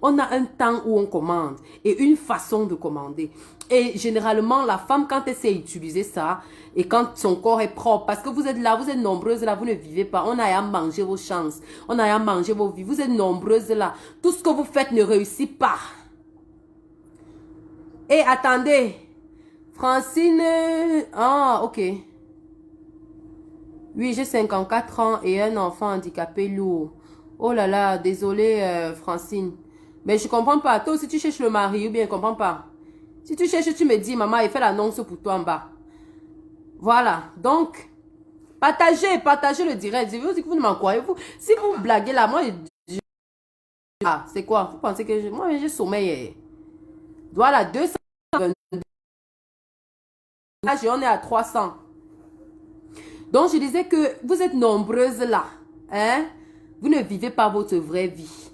on a un temps où on commande et une façon de commander. Et généralement, la femme, quand elle sait utiliser ça, et quand son corps est propre, parce que vous êtes là, vous êtes nombreuses là, vous ne vivez pas, on a à manger vos chances, on a à manger vos vies, vous êtes nombreuses là, tout ce que vous faites ne réussit pas. Et attendez, Francine, ah, ok. Oui, j'ai 54 ans et un enfant handicapé lourd. Oh là là, désolé Francine. Mais je comprends pas. Toi aussi tu cherches le mari ou bien je comprends pas. Si tu cherches, tu me dis, maman, il fait l'annonce pour toi en bas. Voilà. Donc, partagez le direct. Je veux dire que vous ne m'en croyez. Si vous blaguez là, moi, ah, c'est quoi? Vous pensez que moi, j'ai sommeil. Voilà, 222. Là, on est à 300. Donc, je disais que vous êtes nombreuses là. Hein? Vous ne vivez pas votre vraie vie.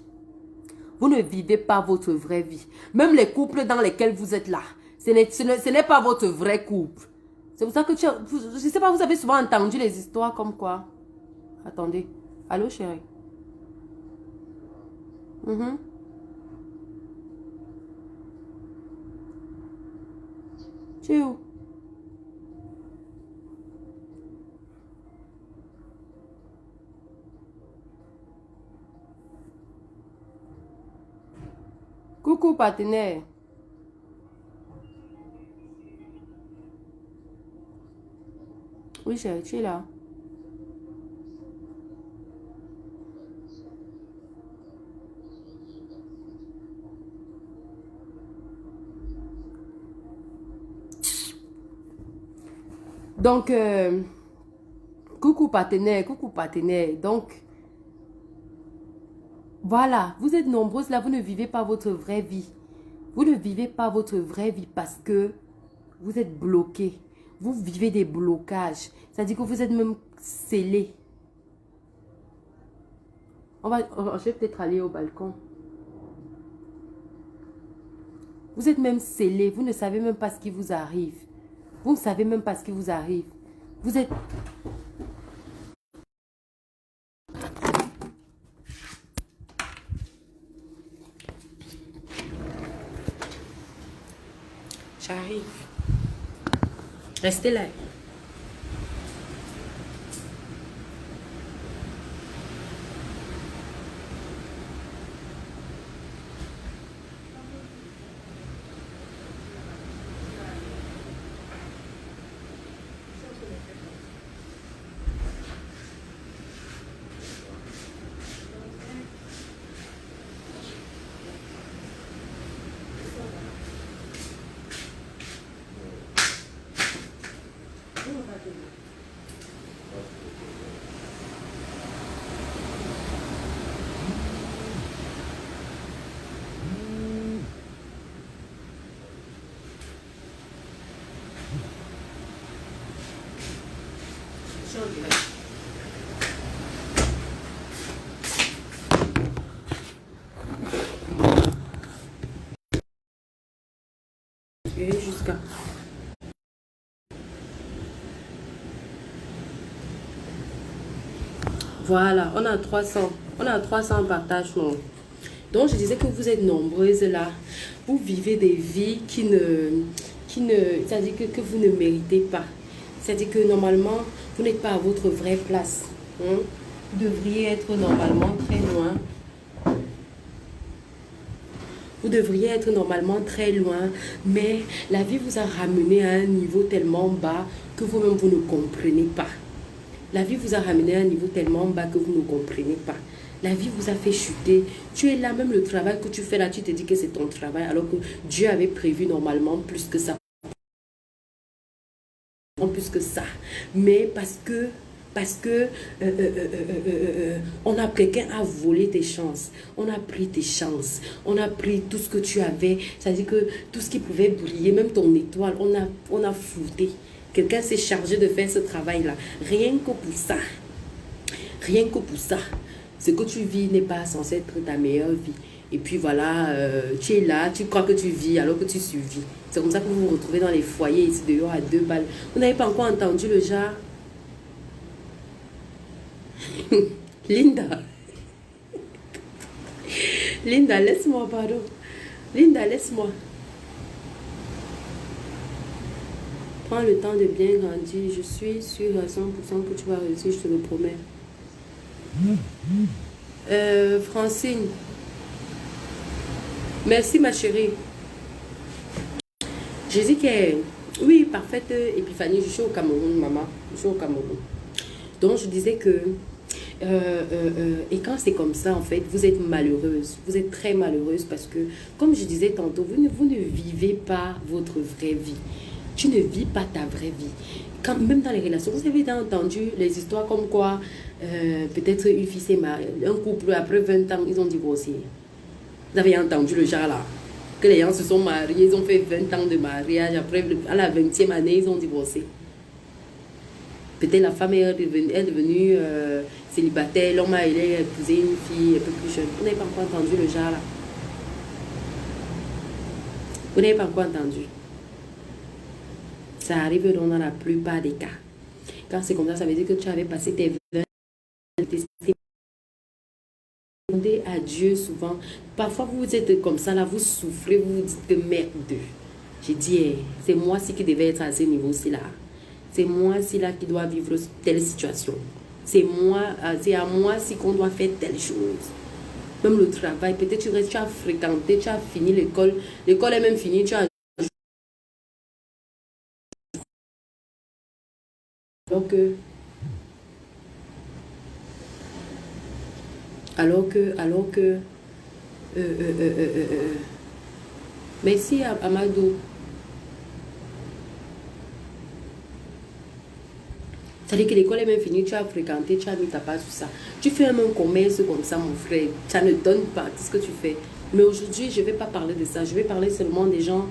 Vous ne vivez pas votre vraie vie. Même les couples dans lesquels vous êtes là, ce n'est pas votre vrai couple. C'est pour ça que je ne sais pas, vous avez souvent entendu les histoires comme quoi. Attendez. Allô, chérie? Tu es où? Coucou, partenaire. Oui, chérie, tu es là. Donc, coucou, partenaire, coucou, partenaire. Donc, voilà, vous êtes nombreuses là, vous ne vivez pas votre vraie vie. Vous ne vivez pas votre vraie vie parce que vous êtes bloqués. Vous vivez des blocages. C'est-à-dire que vous êtes même scellés. Je vais peut-être aller au balcon. Vous êtes même scellé. Vous ne savez même pas ce qui vous arrive. Vous ne savez même pas ce qui vous arrive. Vous êtes... J'arrive. Restez là. Et jusqu'à... Voilà, on a 300. On a 300 partages. Donc, je disais que vous êtes nombreuses là. Vous vivez des vies c'est-à-dire que vous ne méritez pas. C'est-à-dire que normalement, vous n'êtes pas à votre vraie place. Hein? Vous devriez être normalement très loin. Vous devriez être normalement très loin, mais la vie vous a ramené à un niveau tellement bas que vous-même vous ne comprenez pas. La vie vous a ramené à un niveau tellement bas que vous ne comprenez pas. La vie vous a fait chuter. Tu es là, même le travail que tu fais là, tu te dis que c'est ton travail, alors que Dieu avait prévu normalement plus que ça. Plus que ça. Mais parce que on a quelqu'un a volé tes chances, on a pris tes chances, on a pris tout ce que tu avais, c'est-à-dire que tout ce qui pouvait briller, même ton étoile, on a flouté. Quelqu'un s'est chargé de faire ce travail-là, rien que pour ça. Rien que pour ça. Ce que tu vis n'est pas censé être ta meilleure vie. Et puis voilà, tu es là, tu crois que tu vis alors que tu survis. C'est comme ça que vous vous retrouvez dans les foyers ici dehors à 2 balles. Vous n'avez pas encore entendu le genre? Linda. Linda, laisse-moi, pardon. Linda, laisse-moi. Prends le temps de bien grandir. Je suis sûre à 100% que tu vas réussir, je te le promets. Francine. Merci, ma chérie. Je dis que... Oui, parfaite épiphanie. Je suis au Cameroun, maman. Je suis au Cameroun. Donc, je disais que... et quand c'est comme ça, en fait, vous êtes malheureuse. Vous êtes très malheureuse parce que, comme je disais tantôt, vous ne vivez pas votre vraie vie. Tu ne vis pas ta vraie vie. Quand, même dans les relations, vous avez entendu les histoires comme quoi, peut-être une fille s'est mariée, un couple, après 20 ans, ils ont divorcé. Vous avez entendu le genre là? Que les gens se sont mariés, ils ont fait 20 ans de mariage, après, à la 20e année, ils ont divorcé. Peut-être la femme est devenue célibataire, l'homme a épousé une fille un peu plus jeune. Vous n'avez pas encore entendu le genre là? Vous n'avez pas encore entendu? Ça arrive dans la plupart des cas. Quand c'est comme ça, ça veut dire que tu avais passé tes 20 ans. Demandez à Dieu souvent. Parfois, vous êtes comme ça, là, vous souffrez, vous vous dites que merde. J'ai dit, c'est moi-ci qui devais être à ce niveau-ci, là. C'est moi-ci, là, qui dois vivre telle situation. C'est à moi-ci qu'on doit faire telle chose. Même le travail, peut-être tu as fréquenté, tu as fini l'école. L'école est même finie, tu as... Alors que merci Amadou. C'est-à-dire que l'école est même finie, tu as fréquenté, tu as mis ta part sur ça. Tu fais même un commerce comme ça, mon frère. Ça ne donne pas tout ce que tu fais. Mais aujourd'hui, je ne vais pas parler de ça. Je vais parler seulement des gens,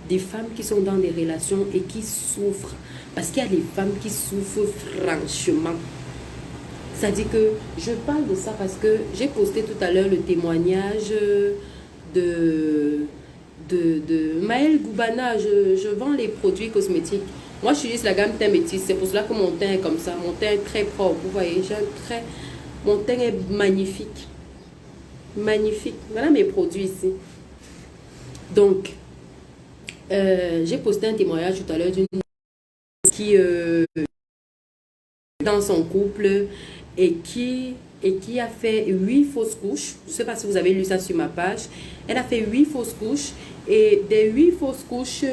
des femmes qui sont dans des relations et qui souffrent. Parce qu'il y a des femmes qui souffrent franchement. C'est-à-dire que je parle de ça parce que j'ai posté tout à l'heure le témoignage de, de Maëlle Goubana. Je vends les produits cosmétiques. Moi, j'utilise la gamme teint métis. C'est pour cela que mon teint est comme ça. Mon teint est très propre. Vous voyez, mon teint est magnifique. Magnifique. Voilà mes produits ici. Donc, j'ai posté un témoignage tout à l'heure d'une qui dans son couple et qui a fait 8 fausses couches. Je ne sais pas si vous avez lu ça sur ma page. Elle a fait 8 fausses couches et des 8 fausses couches,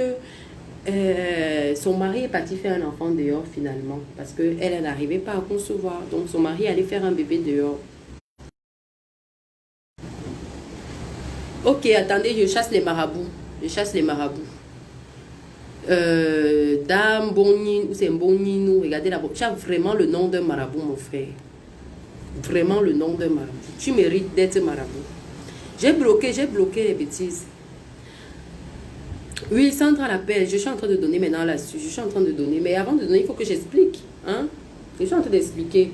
son mari est parti faire un enfant dehors finalement parce qu'elle n'arrivait pas à concevoir. Donc son mari allait faire un bébé dehors. Ok, attendez, je chasse les marabouts. Je chasse les marabouts. Dame Bonine, ou c'est Boninou, regardez là-bas. Tu as vraiment le nom d'un marabout, mon frère. Vraiment le nom d'un marabout. Tu mérites d'être marabout. J'ai bloqué les bêtises. Oui, Sandra l'appelle. Je suis en train de donner maintenant là-dessus. Je suis en train de donner. Mais avant de donner, il faut que j'explique. Hein? Je suis en train d'expliquer.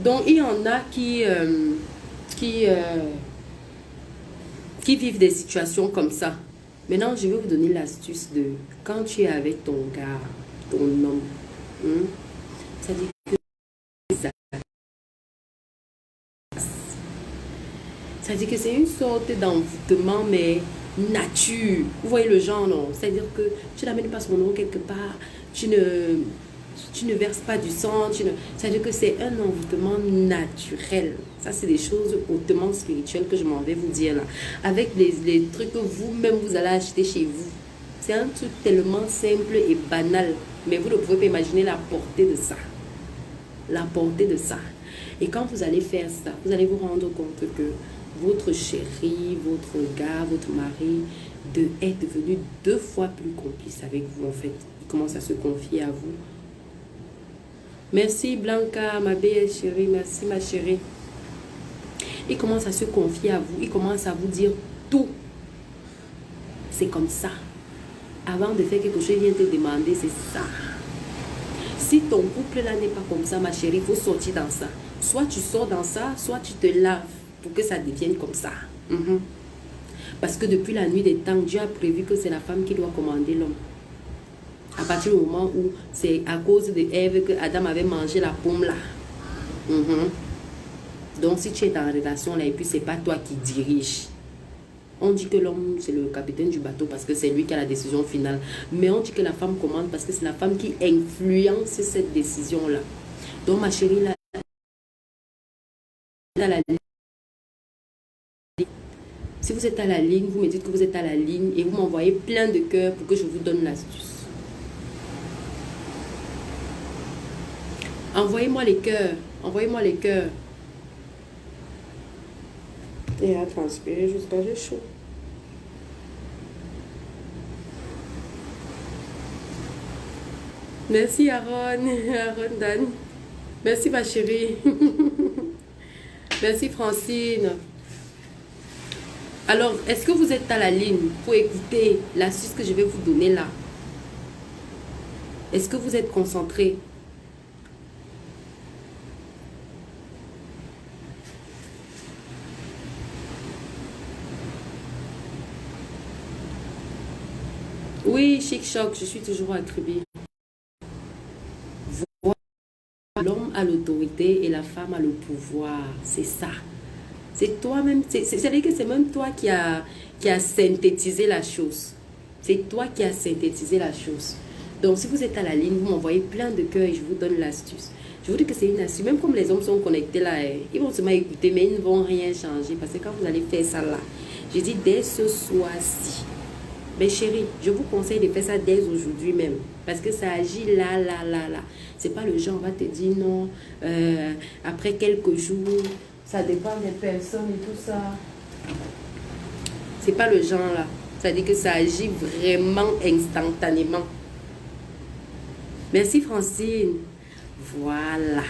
Donc, il y en a qui vivent des situations comme ça. Maintenant, je vais vous donner l'astuce de quand tu es avec ton gars, ton homme. Ça dit que ça dit que c'est une sorte d'envoûtement, mais nature. Vous voyez le genre, non? C'est-à-dire que tu n'amènes pas son nom quelque part, tu ne verses pas du sang, c'est-à-dire que c'est un envoûtement naturel. Ça, c'est des choses hautement spirituelles que je m'en vais vous dire là. Avec les trucs que vous-même, vous allez acheter chez vous. C'est un truc tellement simple et banal. Mais vous ne pouvez pas imaginer la portée de ça. La portée de ça. Et quand vous allez faire ça, vous allez vous rendre compte que votre chéri, votre gars, votre mari est devenu 2 fois plus complice avec vous en fait. Il commence à se confier à vous. Merci Blanca, ma belle chérie, merci ma chérie. Il commence à se confier à vous, il commence à vous dire tout. C'est comme ça. Avant de faire quelque chose, il vient te demander, c'est ça. Si ton couple là n'est pas comme ça, ma chérie, il faut sortir dans ça. Soit tu sors dans ça, soit tu te laves pour que ça devienne comme ça. Parce que depuis la nuit des temps, Dieu a prévu que c'est la femme qui doit commander l'homme. À partir du moment où c'est à cause de Ève que Adam avait mangé la pomme là. Donc si tu es dans la relation là et puis c'est pas toi qui dirige. On dit que l'homme c'est le capitaine du bateau parce que c'est lui qui a la décision finale. Mais on dit que la femme commande parce que c'est la femme qui influence cette décision là. Donc ma chérie là, à la ligne. Si vous êtes à la ligne, vous me dites que vous êtes à la ligne et vous m'envoyez plein de cœurs pour que je vous donne l'astuce. Envoyez-moi les cœurs. Envoyez-moi les cœurs. Et à transpirer jusqu'à j'ai chaud. Merci Aaron. Aaron Dan. Merci ma chérie. Merci Francine. Alors, est-ce que vous êtes à la ligne pour écouter l'astuce que je vais vous donner là? Est-ce que vous êtes concentré? Oui, chic choc, je suis toujours attribuée. L'homme a l'autorité et la femme a le pouvoir. C'est ça. C'est toi-même. C'est-à-dire que c'est même toi qui a synthétisé la chose. C'est toi qui as synthétisé la chose. Donc, si vous êtes à la ligne, vous m'envoyez plein de cœurs et je vous donne l'astuce. Je vous dis que c'est une astuce. Même comme les hommes sont connectés là, ils vont seulement écouter, mais ils ne vont rien changer. Parce que quand vous allez faire ça là, je dis dès ce soir-ci. Mais chérie, je vous conseille de faire ça dès aujourd'hui même. Parce que ça agit là. C'est pas le genre, on va te dire non, après quelques jours, ça dépend des personnes et tout ça. C'est pas le genre là. Ça dit que ça agit vraiment instantanément. Merci Francine. Voilà.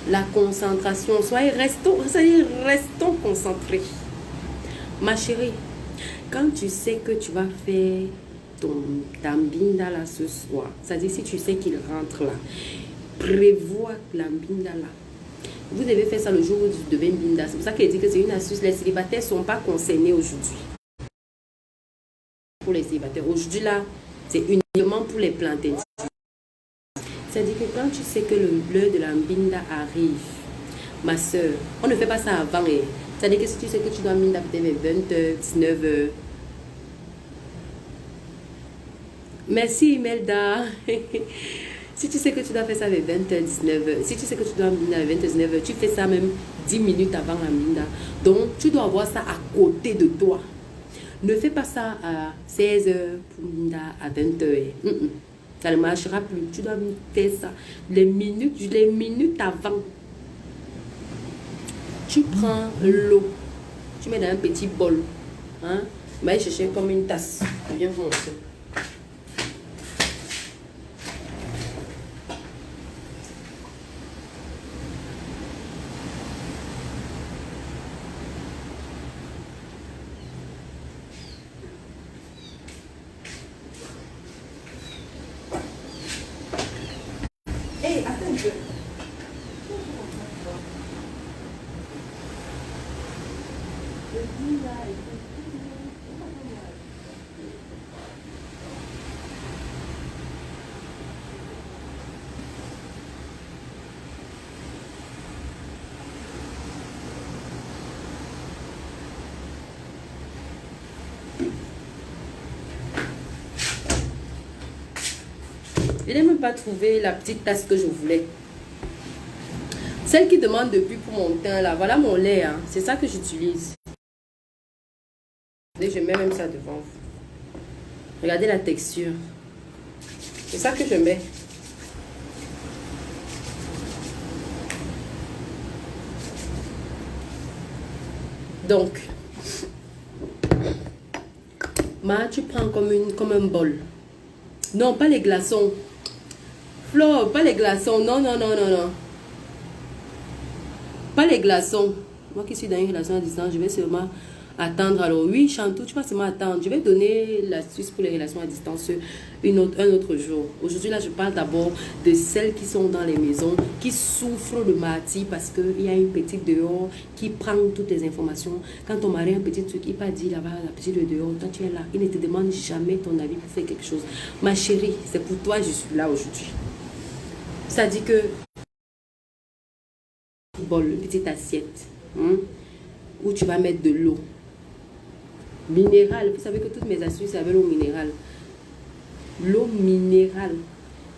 La concentration. Restons concentrés. Ma chérie, quand tu sais que tu vas faire ta binda là ce soir, c'est-à-dire si tu sais qu'il rentre là, prévoir la mbinda là. Vous devez faire ça le jour où vous devez mbinda. C'est pour ça qu'elle dit que c'est une astuce. Les célibataires ne sont pas concernés aujourd'hui. Pour les célibataires. Aujourd'hui là, c'est uniquement pour les plantains. C'est-à-dire que quand tu sais que l'heure de la mbinda arrive, ma soeur, on ne fait pas ça avant. C'est-à-dire que si tu sais que tu dois mbinda peut-être vers 20h, 19h. Merci Imelda. Si tu sais que tu dois faire ça vers 20h, 19h, si tu sais que tu dois mbinda vers 20h, 19h, tu fais ça même 10 minutes avant la mbinda. Donc, tu dois avoir ça à côté de toi. Ne fais pas ça à 16h pour mbinda à 20h. Ça ne marchera plus. Tu dois faire ça les minutes avant. Tu prends l'eau. Tu mets dans un petit bol. Hein? Va chercher comme une tasse. Viens voir ça. Hey, attends un peu. Je n'ai même pas trouvé la petite tasse que je voulais. Celle qui demande depuis pour mon teint là. Voilà mon lait. Hein. C'est ça que j'utilise. Je mets même ça devant vous. Regardez la texture. C'est ça que je mets. Donc, tu prends comme un bol. Non, pas les glaçons. Flo, pas les glaçons. Non, non, non, non, non. Pas les glaçons. Moi qui suis dans une relation à distance, je vais seulement attendre. Alors oui, Chantou, tu vas seulement attendre. Je vais donner l'astuce pour les relations à distance un autre jour. Aujourd'hui, là, je parle d'abord de celles qui sont dans les maisons, qui souffrent de martyre parce qu'il y a une petite dehors qui prend toutes les informations. Quand ton mari a un petit truc, il pas dit là-bas, la petite dehors, toi tu es là. Il ne te demande jamais ton avis pour faire quelque chose. Ma chérie, c'est pour toi, je suis là aujourd'hui. Ça dit que une petite assiette où tu vas mettre de l'eau minérale. Vous savez que toutes mes astuces c'est avec l'eau minérale. L'eau minérale,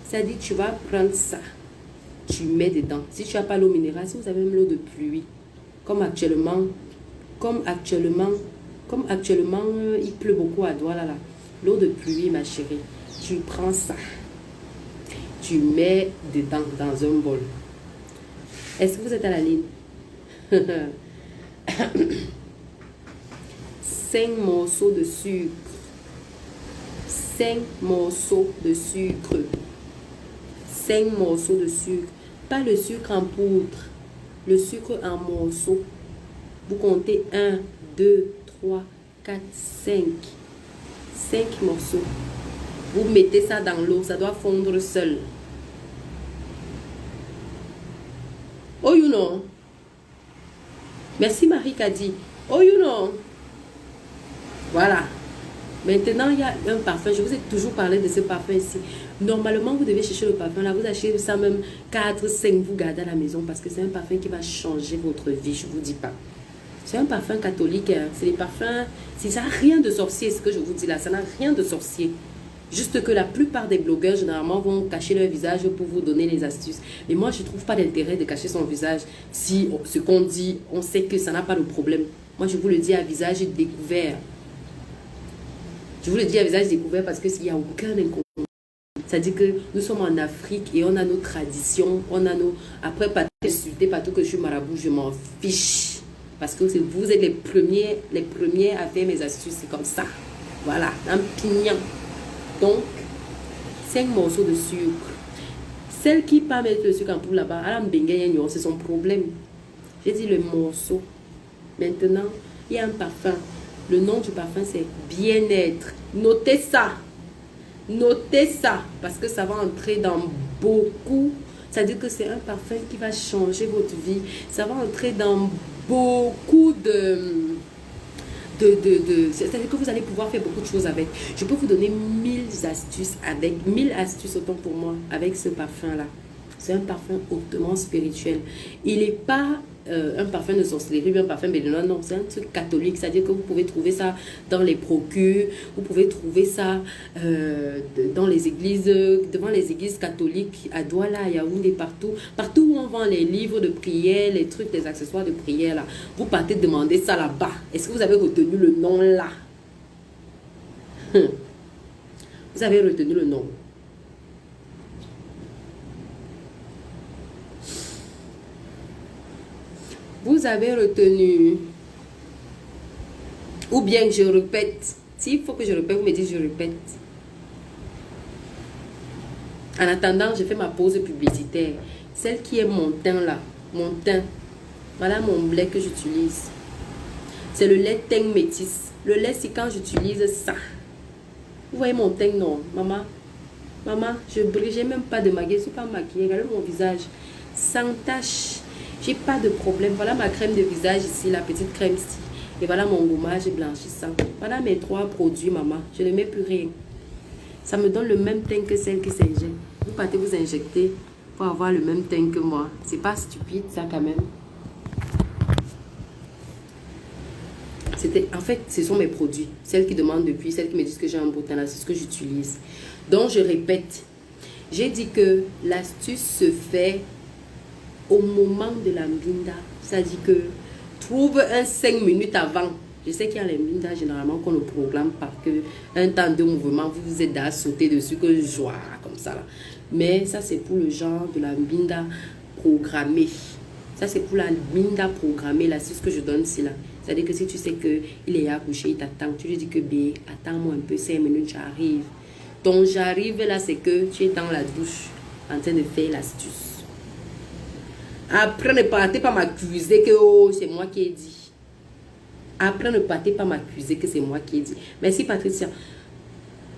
ça dit tu vas prendre ça, tu mets dedans. Si tu n'as pas l'eau minérale, si vous avez même l'eau de pluie, comme actuellement il pleut beaucoup à Douala là. L'eau de pluie, ma chérie, tu prends ça, tu mets dedans dans un bol. Est-ce que vous êtes à la ligne? 5 morceaux de sucre. 5 morceaux de sucre. 5 morceaux de sucre. Pas le sucre en poudre. Le sucre en morceaux. Vous comptez 1, 2, 3, 4, 5. 5 morceaux. Vous mettez ça dans l'eau. Ça doit fondre seul. Oh, you know. Merci Marie Kadi. Oh, you know. Voilà. Maintenant, il y a un parfum. Je vous ai toujours parlé de ce parfum ici. Normalement, vous devez chercher le parfum là. Vous achetez ça même 4, 5, vous gardez à la maison parce que c'est un parfum qui va changer votre vie. Je ne vous dis pas. C'est un parfum catholique. Hein. C'est les parfums. Ça n'a rien de sorcier, ce que je vous dis là. Ça n'a rien de sorcier. Juste que la plupart des blogueurs, généralement, vont cacher leur visage pour vous donner les astuces. Mais moi, je ne trouve pas d'intérêt de cacher son visage. Si ce qu'on dit, on sait que ça n'a pas de problème. Moi, je vous le dis à visage découvert. Je vous le dis à visage découvert parce qu'il n'y a aucun inconvénient. C'est-à-dire que nous sommes en Afrique et on a nos traditions, on a nos... Après, pas insulter partout que je suis marabout, je m'en fiche. Parce que vous êtes les premiers à faire mes astuces, c'est comme ça. Voilà, un pignon. Donc, 5 morceaux de sucre. Celle qui pas mettre le sucre en poudre là-bas, c'est son problème. J'ai dit le morceau. Maintenant, il y a un parfum. Le nom du parfum, c'est bien-être. Notez ça. Notez ça. Parce que ça va entrer dans beaucoup. C'est-à-dire que c'est un parfum qui va changer votre vie. Ça va entrer dans beaucoup c'est-à-dire que vous allez pouvoir faire beaucoup de choses avec. Je peux vous donner 1000 astuces avec, 1000 astuces autant pour moi avec ce parfum-là. C'est un parfum hautement spirituel. Il n'est pas un parfum de sorcellerie, un parfum béninois, non, c'est un truc catholique. C'est-à-dire que vous pouvez trouver ça dans les procures, vous pouvez trouver ça dans les églises, devant les églises catholiques, à Douala, à Yaoundé, partout. Partout où on vend les livres de prière, les trucs, les accessoires de prière, là. Vous partez demander ça là-bas. Est-ce que vous avez retenu le nom là? Vous avez retenu le nom. Vous avez retenu. Ou bien je répète. S'il faut que je répète, vous me dites je répète. En attendant, je fais ma pause publicitaire. Celle qui est mon teint là. Mon teint. Voilà mon lait que j'utilise. C'est le lait teint métis. Le lait, c'est quand j'utilise ça. Vous voyez mon teint, non? Maman, maman, je brille. J'ai même pas de maquillage. Je ne suis pas maquillée. Regardez mon visage. Sans tache. J'ai pas de problème. Voilà ma crème de visage ici, la petite crème ici. Et voilà mon gommage blanchissant. Voilà mes 3 produits, maman. Je ne mets plus rien. Ça me donne le même teint que celle qui s'injecte. Vous partez vous injecter pour avoir le même teint que moi. C'est pas stupide, ça, quand même. En fait, ce sont mes produits. Celles qui demandent depuis, celles qui me disent que j'ai un beau teint là, c'est ce que j'utilise. Donc, je répète. J'ai dit que l'astuce se fait au moment de la mbinda. C'est-à-dire que trouve un 5 minutes avant. Je sais qu'il y a les mbinda généralement qu'on ne programme pas, que un temps de mouvement, vous vous êtes à sauter dessus, que joie, comme ça là. Mais ça, c'est pour le genre de la mbinda programmée. Ça, c'est pour la mbinda programmée, là, c'est ce que je donne ici là. C'est-à-dire que si tu sais qu'il est accouché, il t'attend, tu lui dis que B, attends-moi un peu, 5 minutes, j'arrive. Donc, j'arrive là, c'est que tu es dans la douche, en train de faire l'astuce. Après, ne partez pas m'accuser que oh, c'est moi qui ai dit. Après, ne partez pas m'accuser que c'est moi qui ai dit. Merci Patricia.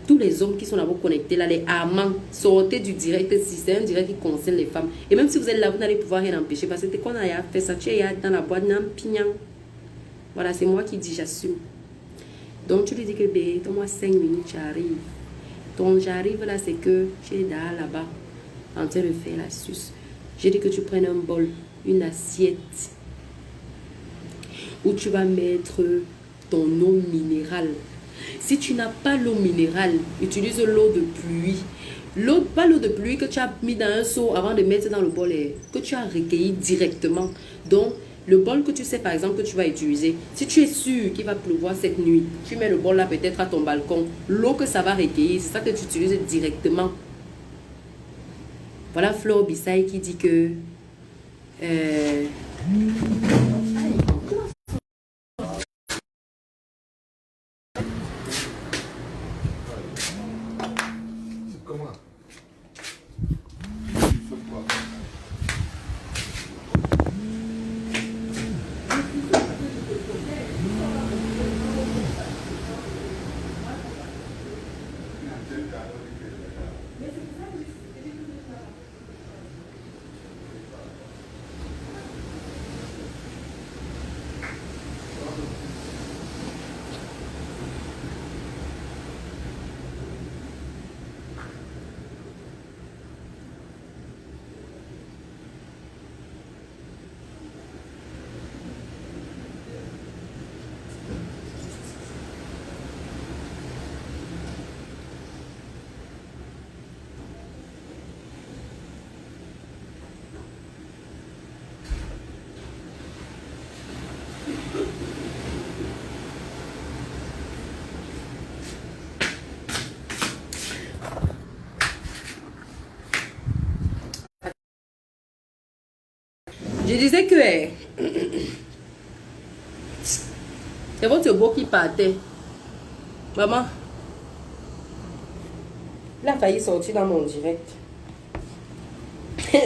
Tous les hommes qui sont là-bas connectés, là, les amants, sortez du direct si c'est un direct qui concerne les femmes. Et même si vous êtes là, vous n'allez pouvoir rien empêcher. Parce que dès qu'on a fait ça, tu es dans la boîte, nan pignan. Voilà, c'est moi qui dis, j'assume. Donc, tu lui dis que, bé, donne-moi 5 minutes, j'arrive. Donc, j'arrive là, c'est que tu es là-bas, en train de faire l'astuce. J'ai dit que tu prennes un bol, une assiette, où tu vas mettre ton eau minérale. Si tu n'as pas l'eau minérale, utilise l'eau de pluie. Pas l'eau de pluie que tu as mis dans un seau avant de mettre dans le bol, que tu as recueilli directement. Donc, le bol que tu sais par exemple que tu vas utiliser, si tu es sûr qu'il va pleuvoir cette nuit, tu mets le bol là peut-être à ton balcon. L'eau que ça va recueillir, c'est ça que tu utilises directement. Voilà Flore Bissaï qui dit que
comment?
je disais que c'est votre beau qui partait. Maman, il a failli sortir dans mon direct.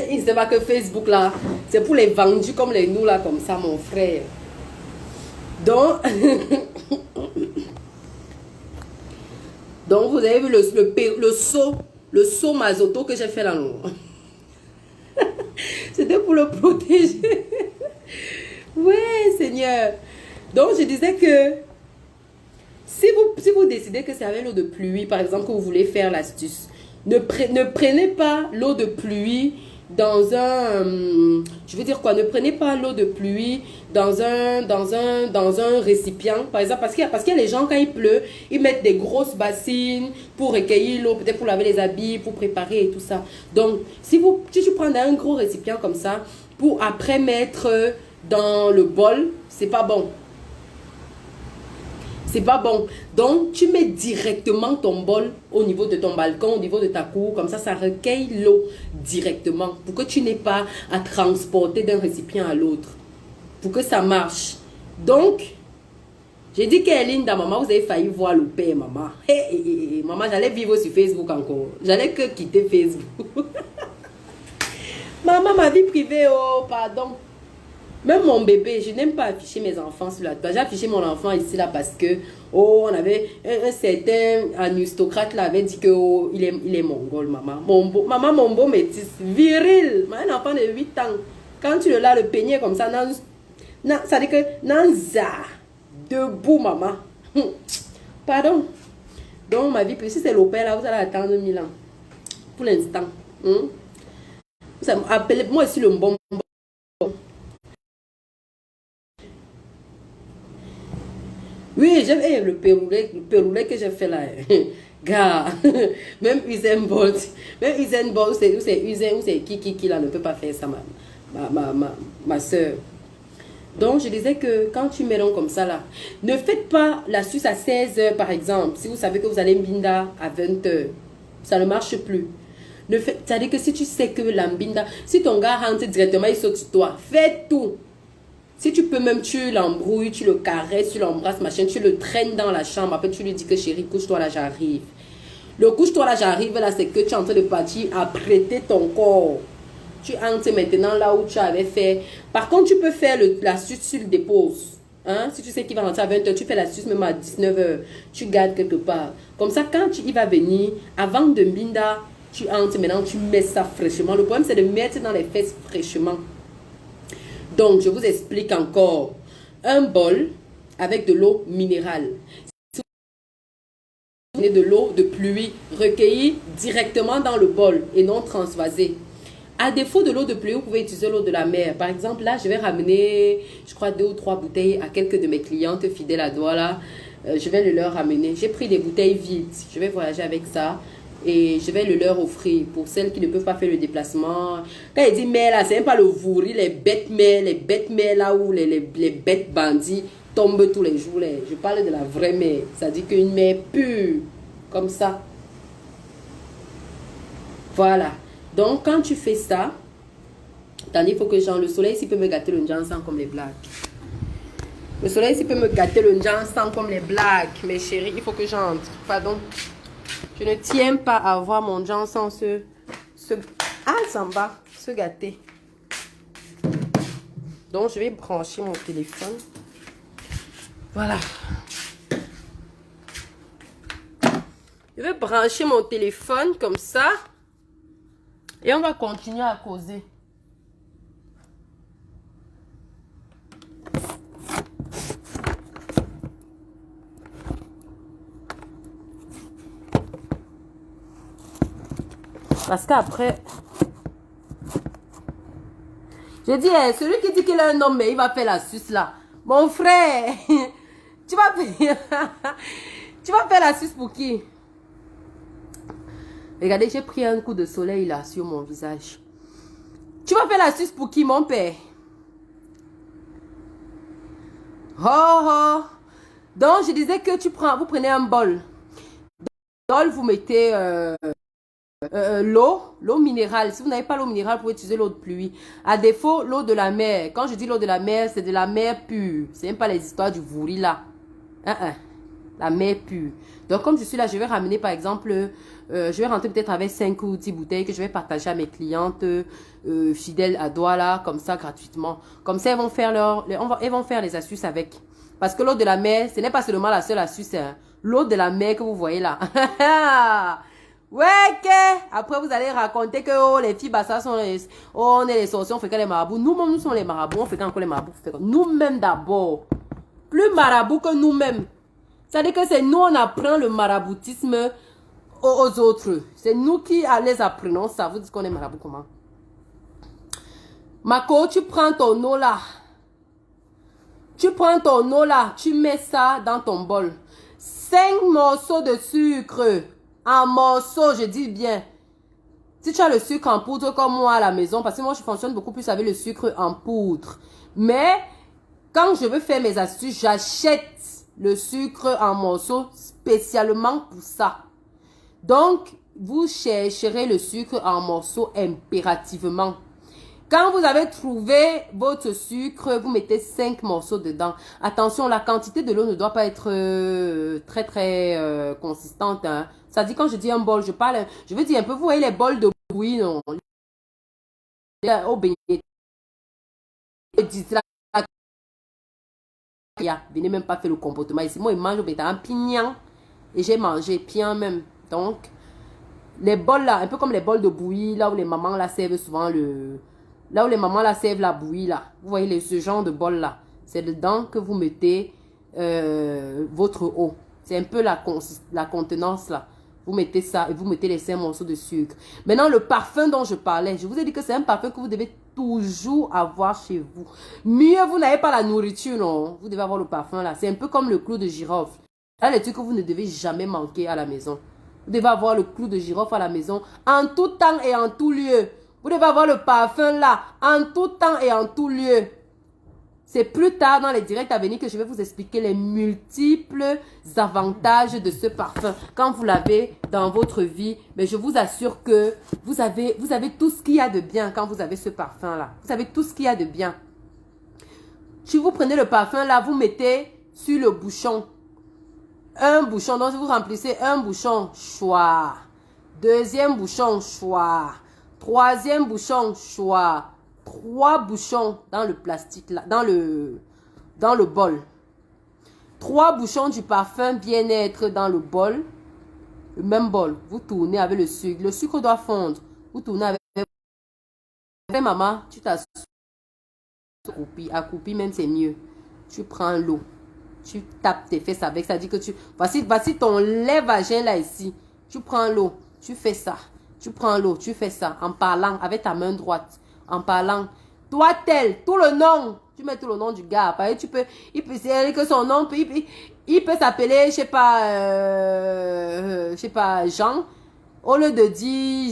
Il ne sait pas que Facebook là, c'est pour les vendus comme les nous là, comme ça, mon frère. Donc, donc vous avez vu le saut Mazoto que j'ai fait là. C'était pour le protéger. Ouais, Seigneur. Donc, je disais que si vous décidez que c'est avec l'eau de pluie, par exemple, que vous voulez faire l'astuce, ne prenez pas l'eau de pluie dans un... je veux dire quoi? Ne prenez pas l'eau de pluie dans un récipient. Par exemple, parce qu'il y a les gens, quand il pleut, ils mettent des grosses bassines pour recueillir l'eau, peut-être pour laver les habits, pour préparer et tout ça. Donc, si tu prends un gros récipient comme ça, pour après mettre dans le bol, c'est pas bon. C'est pas bon. Donc, tu mets directement ton bol au niveau de ton balcon, au niveau de ta cour. Comme ça recueille l'eau directement. Pour que tu n'aies pas à transporter d'un récipient à l'autre. Pour que ça marche. Donc, j'ai dit qu'Elinda, maman, vous avez failli voir le père, maman. Hey, maman, j'allais vivre sur Facebook encore. J'allais que quitter Facebook. Maman, ma vie privée, oh, pardon. Même mon bébé, je n'aime pas afficher mes enfants sur la toile. J'ai affiché mon enfant ici là parce que, oh, on avait un certain aristocrate là avait dit que, oh, il est mongol, maman. Mon beau métis, viril. Un enfant de 8 ans. Quand tu le laves le peignet comme ça, ça dit que, nanza, debout, maman. Pardon. Donc, ma vie, si c'est l'opère là, vous allez attendre 1000 ans. Pour l'instant. Appelez-moi aussi le bon. Oui, j'aime le péroulé que j'ai fait là. Gars, même Usain Bolt, c'est qui là ne peut pas faire ça, ma soeur. Donc, je disais que quand tu mets donc comme ça là, ne faites pas l'astuce à 16 h par exemple. Si vous savez que vous allez mbinda à 20 h, ça ne marche plus. C'est-à-dire que si tu sais que la mbinda, si ton gars rentre directement, il saute sur toi, fais tout. Si tu peux même, tu l'embrouilles, tu le caresses, tu l'embrasses, machin, tu le traînes dans la chambre. Après, tu lui dis que chérie, couche-toi là, j'arrive. Le couche-toi là, j'arrive là, c'est que tu es en train de partir à prêter ton corps. Tu entres maintenant là où tu avais fait. Par contre, tu peux faire l'astuce sur le dépose. Hein? Si tu sais qu'il va rentrer à 20 h, tu fais l'astuce même à 19 h. Tu gardes quelque part. Comme ça, quand il va venir, avant de binda, tu entres maintenant, tu mets ça fraîchement. Le problème, c'est de mettre dans les fesses fraîchement. Donc, je vous explique encore. Un bol avec de l'eau minérale. Si vous prenez de l'eau de pluie recueillie directement dans le bol et non transvasée. À défaut de l'eau de pluie, vous pouvez utiliser l'eau de la mer. Par exemple, là, je vais ramener, je crois, 2 ou 3 bouteilles à quelques de mes clientes fidèles à Douala. Je vais le leur ramener. J'ai pris des bouteilles vides. Je vais voyager avec ça. Et je vais le leur offrir pour celles qui ne peuvent pas faire le déplacement. Quand il dit mer là, c'est même pas le vouri, les bêtes mer là où les bêtes bandits tombent tous les jours. Je parle de la vraie mer. Ça dit qu'une mer pure, comme ça. Voilà. Donc quand tu fais ça, attendez, il faut que le soleil ici peut me gâter le njang sans comme les blagues. Le soleil ici peut me gâter le njang sans comme les blagues. Mes chéris, il faut que j'entre. Pardon. Je ne tiens pas à voir mon genre sans se gâter. Donc, je vais brancher mon téléphone. Voilà. Je vais brancher mon téléphone comme ça. Et on va continuer à causer. Parce qu'après, je dis, celui qui dit qu'il est un homme, mais il va faire la suce là. Mon frère, tu vas faire la suce pour qui? Regardez, j'ai pris un coup de soleil là sur mon visage. Tu vas faire la suce pour qui, mon père? Oh, oh. Donc, je disais que vous prenez un bol. Dans le bol, vous mettez... l'eau minérale. Si vous n'avez pas l'eau minérale, vous pouvez utiliser l'eau de pluie. À défaut, l'eau de la mer. Quand je dis l'eau de la mer, c'est de la mer pure. C'est même pas les histoires du vouri là. La mer pure. Donc, comme je suis là, je vais ramener par exemple, je vais rentrer peut-être avec 5 ou 10 bouteilles que je vais partager à mes clientes fidèles à Douala, comme ça, gratuitement. Comme ça, elles vont faire les astuces avec. Parce que l'eau de la mer, ce n'est pas seulement la seule astuce. Hein. L'eau de la mer que vous voyez là. Ouais, que après vous allez raconter que oh, les filles, bah ça sont les... Oh, on est les sorciers, on fait que les marabouts. Nous-mêmes, nous sommes les marabouts, on fait encore les marabouts. Nous-mêmes d'abord. Plus marabouts que nous-mêmes. C'est-à-dire que c'est nous, on apprend le maraboutisme aux autres. C'est nous qui les apprenons ça. Vous dites qu'on est marabout comment? Mako, tu prends ton eau là. Tu prends ton eau là. Tu mets ça dans ton bol. 5 morceaux de sucre. En morceaux, je dis bien. Si tu as le sucre en poudre comme moi à la maison, parce que moi je fonctionne beaucoup plus avec le sucre en poudre. Mais quand je veux faire mes astuces, j'achète le sucre en morceaux spécialement pour ça. Donc, vous chercherez le sucre en morceaux impérativement. Quand vous avez trouvé votre sucre, vous mettez 5 morceaux dedans. Attention, la quantité de l'eau ne doit pas être très consistante. Hein. Ça dit quand je dis un bol, je veux dire un peu, vous voyez les bols de bouillie, non? Au beignet. Venez même pas faire le comportement ici. Moi, je mange au beignet en pignant. Et j'ai mangé pignant même. Donc, les bols là, un peu comme les bols de bouillie, là où les mamans la servent souvent le... Là où les mamans la servent la bouillie là. Vous voyez ce genre de bol là. C'est dedans que vous mettez votre eau. C'est un peu la contenance là. Vous mettez ça et vous mettez les 5 morceaux de sucre. Maintenant, le parfum dont je parlais, je vous ai dit que c'est un parfum que vous devez toujours avoir chez vous. Mieux, vous n'avez pas la nourriture, non. Vous devez avoir le parfum là. C'est un peu comme le clou de girofle. Là, les trucs que vous ne devez jamais manquer à la maison. Vous devez avoir le clou de girofle à la maison en tout temps et en tout lieu. Vous devez avoir le parfum là en tout temps et en tout lieu. C'est plus tard dans les directs à venir que je vais vous expliquer les multiples avantages de ce parfum. Quand vous l'avez dans votre vie, mais je vous assure que vous avez tout ce qu'il y a de bien quand vous avez ce parfum là. Vous avez tout ce qu'il y a de bien. Si vous prenez le parfum là, vous mettez sur le bouchon. Un bouchon, donc vous remplissez un bouchon, choix. Deuxième bouchon, choix. Troisième bouchon, choix. 3 bouchons dans le plastique, là, dans le bol. 3 bouchons du parfum bien-être dans le bol. Le même bol. Vous tournez avec le sucre. Le sucre doit fondre. Vous tournez avec... Maman, tu t'assois accroupi même c'est mieux. Tu prends l'eau. Tu tapes tes fesses avec. Ça dit que tu... Voici ton lait vagin là ici. Tu prends l'eau. Tu fais ça. Tu prends l'eau. Tu fais ça. En parlant avec ta main droite. En parlant, toi tel, tout le nom, tu mets tout le nom du gars. Parce que il peut dire que son nom, il peut s'appeler, je sais pas, Jean. Au lieu de dire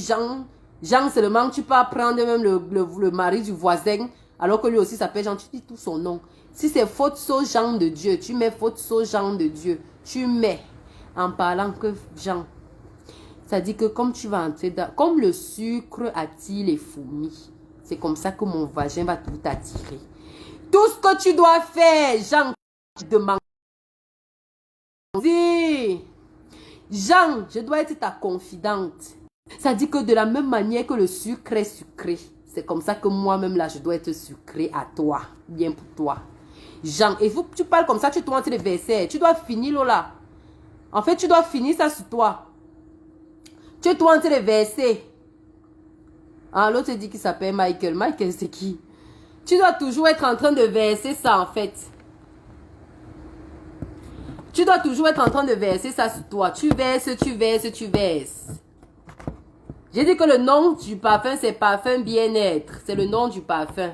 Jean seulement, tu peux prendre même le mari du voisin, alors que lui aussi s'appelle Jean, tu dis tout son nom. Si c'est faute sauce Jean de Dieu, tu mets faute sauce Jean de Dieu. Tu mets en parlant que Jean. Ça dit que comme tu vas entrer dans, comme le sucre attire les fourmis. C'est comme ça que mon vagin va tout attirer. Tout ce que tu dois faire, Jean, je demande. Dis, Jean, je dois être ta confidente. Ça dit que de la même manière que le sucre est sucré, c'est comme ça que moi-même là, je dois être sucré à toi. Bien pour toi. Jean, et tu parles comme ça, tu dois entrer les versets. Tu dois finir là. En fait, tu dois finir ça sur toi. Tu dois entrer les versets. Ah, l'autre dit qu'il s'appelle Michael. Michael, c'est qui? Tu dois toujours être en train de verser ça, en fait. Tu dois toujours être en train de verser ça sur toi. Tu verses, tu verses, tu verses. J'ai dit que le nom du parfum, c'est parfum bien-être. C'est le nom du parfum.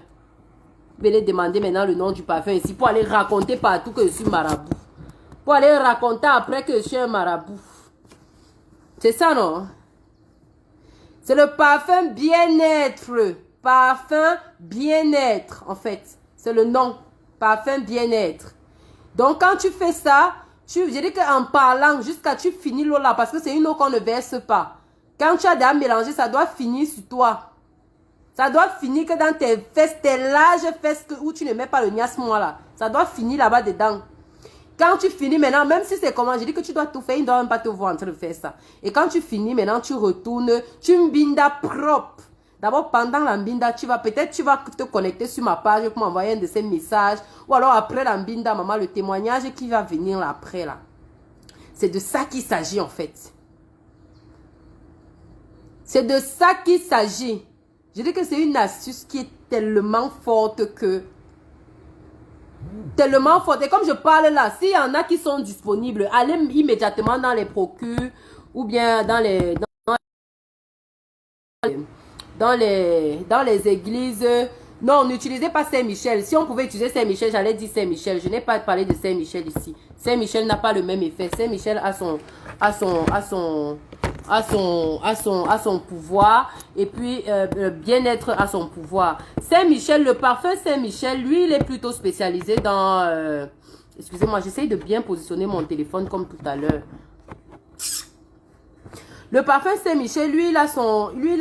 Je vais les demander maintenant le nom du parfum ici pour aller raconter partout que je suis marabout. Pour aller raconter après que je suis un marabout. C'est ça, non? C'est le parfum bien-être. Parfum bien-être, en fait. C'est le nom. Parfum bien-être. Donc, quand tu fais ça, je dis qu'en parlant, jusqu'à tu finis l'eau là, parce que c'est une eau qu'on ne verse pas. Quand tu as déjà mélangé, ça doit finir sur toi. Ça doit finir que dans tes fesses, tes larges fesses où tu ne mets pas le niasse-moi là. Ça doit finir là-bas dedans. Quand tu finis maintenant, même si c'est comment, je dis que tu dois tout faire, il ne doit même pas te voir en train de faire ça. Et quand tu finis maintenant, tu retournes, tu mbinda propre. D'abord, pendant la mbinda, peut-être tu vas te connecter sur ma page pour m'envoyer un de ces messages. Ou alors après la mbinda, maman, le témoignage qui va venir là après là. C'est de ça qu'il s'agit en fait. C'est de ça qu'il s'agit. Je dis que c'est une astuce qui est tellement forte que... Tellement forte. Et comme je parle là, s'il y en a qui sont disponibles, allez immédiatement dans les procures ou bien dans les églises. Non, n'utilisez pas Saint-Michel. Si on pouvait utiliser Saint-Michel, j'allais dire Saint-Michel. Je n'ai pas parlé de Saint-Michel ici. Saint-Michel n'a pas le même effet. Saint-Michel a son pouvoir et puis bien-être à son pouvoir. Saint-Michel, le parfum Saint-Michel, lui, il est plutôt spécialisé dans... excusez-moi, j'essaye de bien positionner mon téléphone comme tout à l'heure. Le parfum Saint-Michel, lui, il a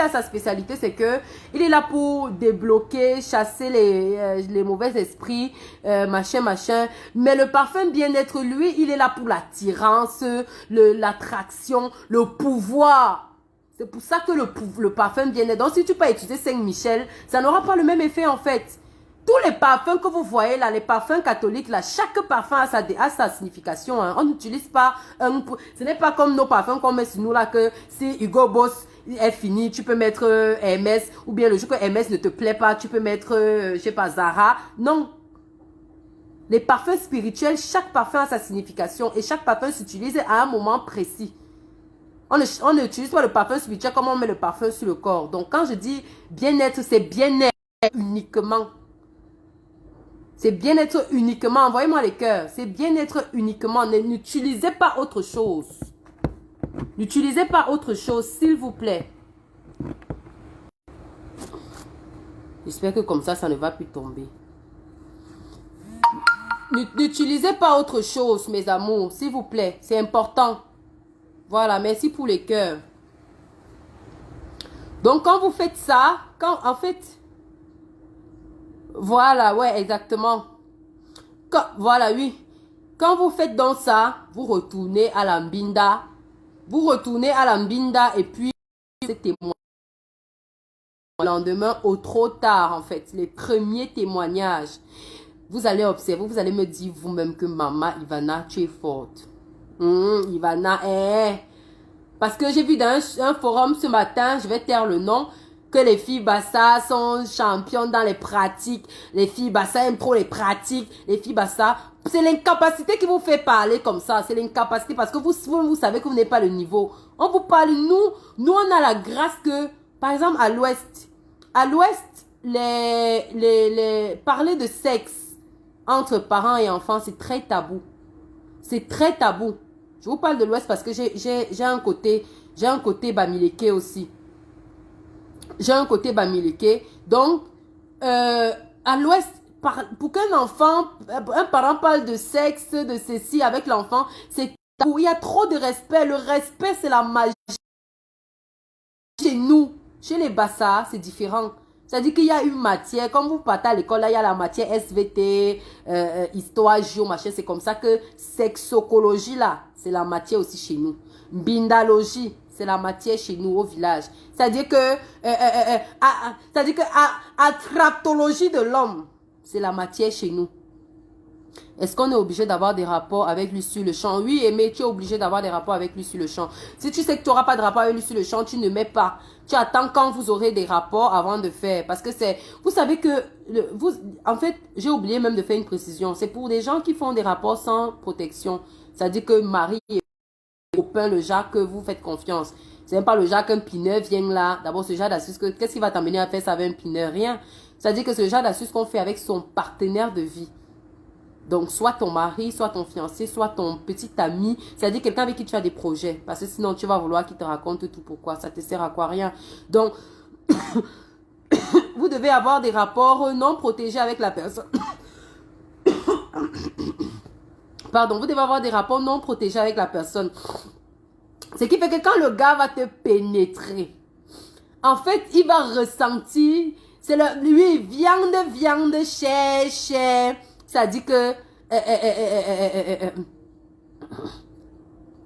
sa spécialité, c'est que il est là pour débloquer, chasser les mauvais esprits, machin. Mais le parfum bien-être, lui, il est là pour l'attirance, l'attraction, le pouvoir. C'est pour ça que le parfum bien-être. Donc, si tu peux utiliser Saint-Michel, ça n'aura pas le même effet, en fait. Tous les parfums que vous voyez là, les parfums catholiques là, chaque parfum a sa signification. Hein. On n'utilise pas ce n'est pas comme nos parfums qu'on met sur nous là que si Hugo Boss est fini, tu peux mettre Hermès ou bien le jour que Hermès ne te plaît pas, tu peux mettre, je sais pas, Zara. Non. Les parfums spirituels, chaque parfum a sa signification et chaque parfum s'utilise à un moment précis. On n'utilise pas le parfum spirituel comme on met le parfum sur le corps. Donc quand je dis bien-être, c'est bien-être uniquement. C'est bien-être uniquement. Envoyez-moi les cœurs. C'est bien-être uniquement. N'utilisez pas autre chose. N'utilisez pas autre chose, s'il vous plaît. J'espère que comme ça ne va plus tomber. N'utilisez pas autre chose, mes amours, s'il vous plaît. C'est important. Voilà, merci pour les cœurs. Donc, quand vous faites ça, en fait... Voilà, ouais, exactement. Voilà, oui. Quand vous faites donc ça, vous retournez à la mbinda. Vous retournez à la mbinda et puis c'est témoin. Le lendemain, au trop tard, en fait. Les premiers témoignages. Vous allez observer, vous allez me dire vous-même que maman Ivana, tu es forte. Ivana, Parce que j'ai vu dans un forum ce matin, je vais taire le nom, que les filles Bassa sont championnes dans les pratiques. Les filles Bassa aiment trop les pratiques. Les filles Bassa, c'est l'incapacité qui vous fait parler comme ça. C'est l'incapacité parce que vous savez que vous n'avez pas le niveau. On vous parle, nous on a la grâce que, par exemple à l'ouest, parler de sexe entre parents et enfants, c'est très tabou. C'est très tabou. Je vous parle de l'ouest parce que j'ai un côté bamileke aussi. J'ai un côté bamileke. Donc, à l'ouest, pour qu'un enfant, un parent parle de sexe, de ceci avec l'enfant, c'est tabou. Il y a trop de respect. Le respect, c'est la magie. Chez nous, chez les Bassa, c'est différent. C'est-à-dire qu'il y a une matière, comme vous partez à l'école, là, il y a la matière SVT, histoire, géo, machin. C'est comme ça que sexologie, là, c'est la matière aussi chez nous. Bindalogie, c'est la matière chez nous au village. C'est-à-dire que, attraptologie de l'homme, c'est la matière chez nous. Est-ce qu'on est obligé d'avoir des rapports avec lui sur le champ? Oui, mais tu es obligé d'avoir des rapports avec lui sur le champ. Si tu sais que tu n'auras pas de rapport avec lui sur le champ, tu ne mets pas. Tu attends quand vous aurez des rapports avant de faire. Parce que c'est... Vous savez que... en fait, j'ai oublié même de faire une précision. C'est pour des gens qui font des rapports sans protection. C'est-à-dire que Marie et copain, le Jacques, que vous faites confiance. C'est même pas le Jacques, un pineur vient là. D'abord, ce genre d'astuce, qu'est-ce qui va t'amener à faire ça avec un pineur? Rien. C'est-à-dire que c'est le genre d'astuce qu'on fait avec son partenaire de vie. Donc, soit ton mari, soit ton fiancé, soit ton petit ami. C'est-à-dire quelqu'un avec qui tu as des projets. Parce que sinon, tu vas vouloir qu'il te raconte tout pourquoi. Ça te sert à quoi? Rien. Donc, vous devez avoir des rapports non protégés avec la personne. Pardon, vous devez avoir des rapports non protégés avec la personne. Ce qui fait que quand le gars va te pénétrer, en fait, il va ressentir... C'est lui, viande, chair. Ça dit que...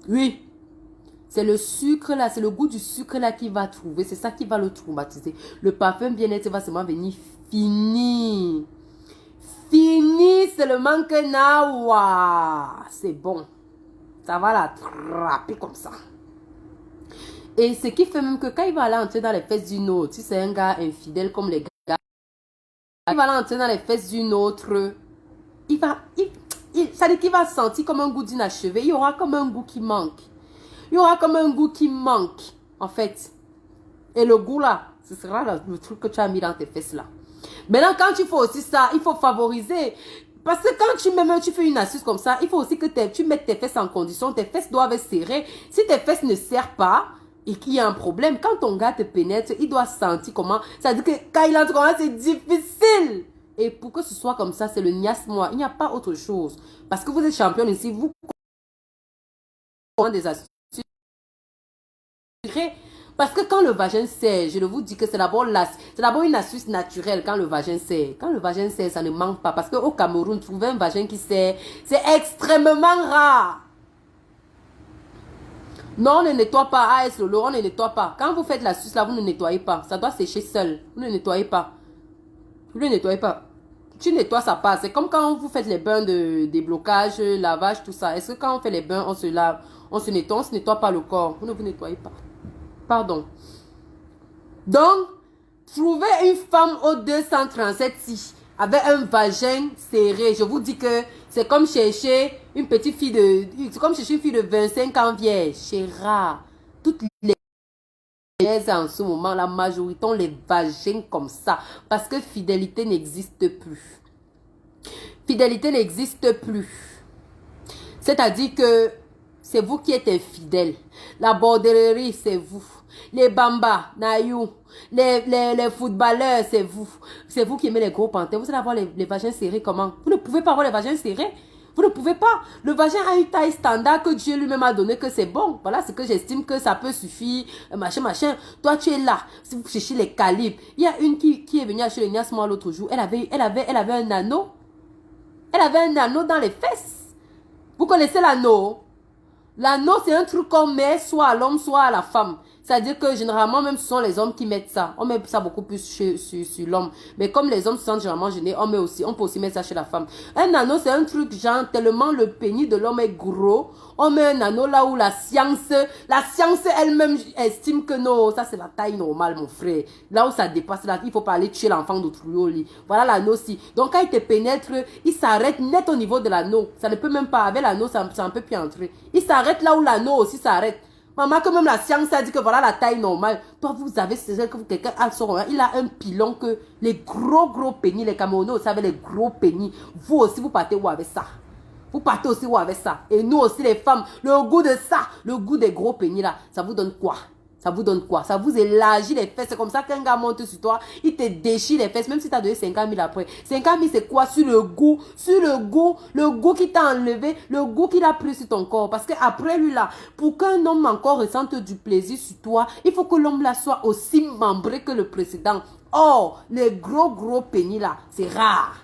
oui. C'est le sucre là, c'est le goût du sucre là qu'il va trouver. C'est ça qui va le traumatiser. Le parfum bien-être va seulement venir finir. Fini seulement que nawa. C'est bon. Ça va l'attraper comme ça. Et ce qui fait même que quand il va aller entrer dans les fesses d'une autre, si c'est un gars infidèle comme les gars, il va aller entrer dans les fesses d'une autre, ça dit qu'il va sentir comme un goût d'inachevé. Il y aura comme un goût qui manque. Il y aura comme un goût qui manque, en fait. Et le goût là, ce sera le truc que tu as mis dans tes fesses là. Maintenant, quand tu fais aussi ça, il faut favoriser. Parce que quand tu fais une astuce comme ça, il faut aussi que tu mettes tes fesses en condition. Tes fesses doivent être serrées. Si tes fesses ne serrent pas et qu'il y a un problème, quand ton gars te pénètre, il doit sentir comment. Ça veut dire que quand il entre comment, c'est difficile. Et pour que ce soit comme ça, c'est le niasse-moi. Il n'y a pas autre chose. Parce que vous êtes championne ici, vous des astuces. Parce que quand le vagin serre, je vous dis que c'est d'abord une astuce naturelle quand le vagin serre. Quand le vagin serre, ça ne manque pas. Parce qu'au Cameroun, trouver un vagin qui serre, c'est extrêmement rare. Non, on ne nettoie pas. AS Lolo, on ne nettoie pas. Quand vous faites l'astuce là, vous ne nettoyez pas. Ça doit sécher seul. Vous ne nettoyez pas. Vous ne nettoyez pas. Tu nettoies, ça passe. C'est comme quand vous faites les bains de déblocage, lavage, tout ça. Est-ce que quand on fait les bains, on se lave, on se nettoie pas le corps? Vous ne vous nettoyez pas. Pardon. Donc, trouver une femme au 237 avec un vagin serré, je vous dis que c'est comme chercher une petite fille c'est comme chercher une fille de 25 ans vierge. C'est rare. Toutes les en ce moment, la majorité ont les vagins comme ça. Parce que fidélité n'existe plus. Fidélité n'existe plus. C'est-à-dire que c'est vous qui êtes infidèle. La bordellerie, c'est vous. Les bambas, naïou, les footballeurs, c'est vous. C'est vous qui aimez les gros panthères. Vous allez avoir les vagins serrés comment? Vous ne pouvez pas avoir les vagins serrés. Vous ne pouvez pas. Le vagin a une taille standard que Dieu lui-même a donné que c'est bon. Voilà ce que j'estime que ça peut suffire. Machin. Toi, tu es là. Si vous cherchez les calibres. Il y a une qui est venue acheter le Niasmo l'autre jour. Elle avait un anneau. Elle avait un anneau dans les fesses. Vous connaissez l'anneau? L'anneau, c'est un truc qu'on met soit à l'homme, soit à la femme. C'est-à-dire que généralement, même ce sont les hommes qui mettent ça. On met ça beaucoup plus sur l'homme. Mais comme les hommes se sentent généralement gênés, on peut aussi mettre ça chez la femme. Un anneau, c'est un truc genre, tellement le pénis de l'homme est gros, on met un anneau là où la science elle-même estime que non, ça c'est la taille normale, mon frère. Là où ça dépasse, là, il faut pas aller tuer l'enfant d'autrui au lit. Voilà l'anneau-ci. Donc quand il te pénètre, il s'arrête net au niveau de l'anneau. Ça ne peut même pas, avec l'anneau, ça ne peut plus entrer. Il s'arrête là où l'anneau aussi s'arrête. Maman, que même la science a dit que voilà la taille normale. Toi, vous avez, c'est que quelqu'un a son, il a un pilon que les gros pénis, les Camerounais, vous savez, les gros pénis. Vous aussi, vous partez où avec ça? Vous partez aussi où avec ça? Et nous aussi, les femmes, le goût de ça, le goût des gros pénis là, ça vous donne quoi? Ça vous donne quoi? Ça vous élargit les fesses. C'est comme ça qu'un gars monte sur toi, il te déchire les fesses, même si tu as donné 50 000 après. 50 000, c'est quoi? Sur le goût le goût qui t'a enlevé, le goût qu'il a pris sur ton corps. Parce qu'après lui là, pour qu'un homme encore ressente du plaisir sur toi, il faut que l'homme là soit aussi membré que le précédent. Or, les gros pénis là, c'est rare.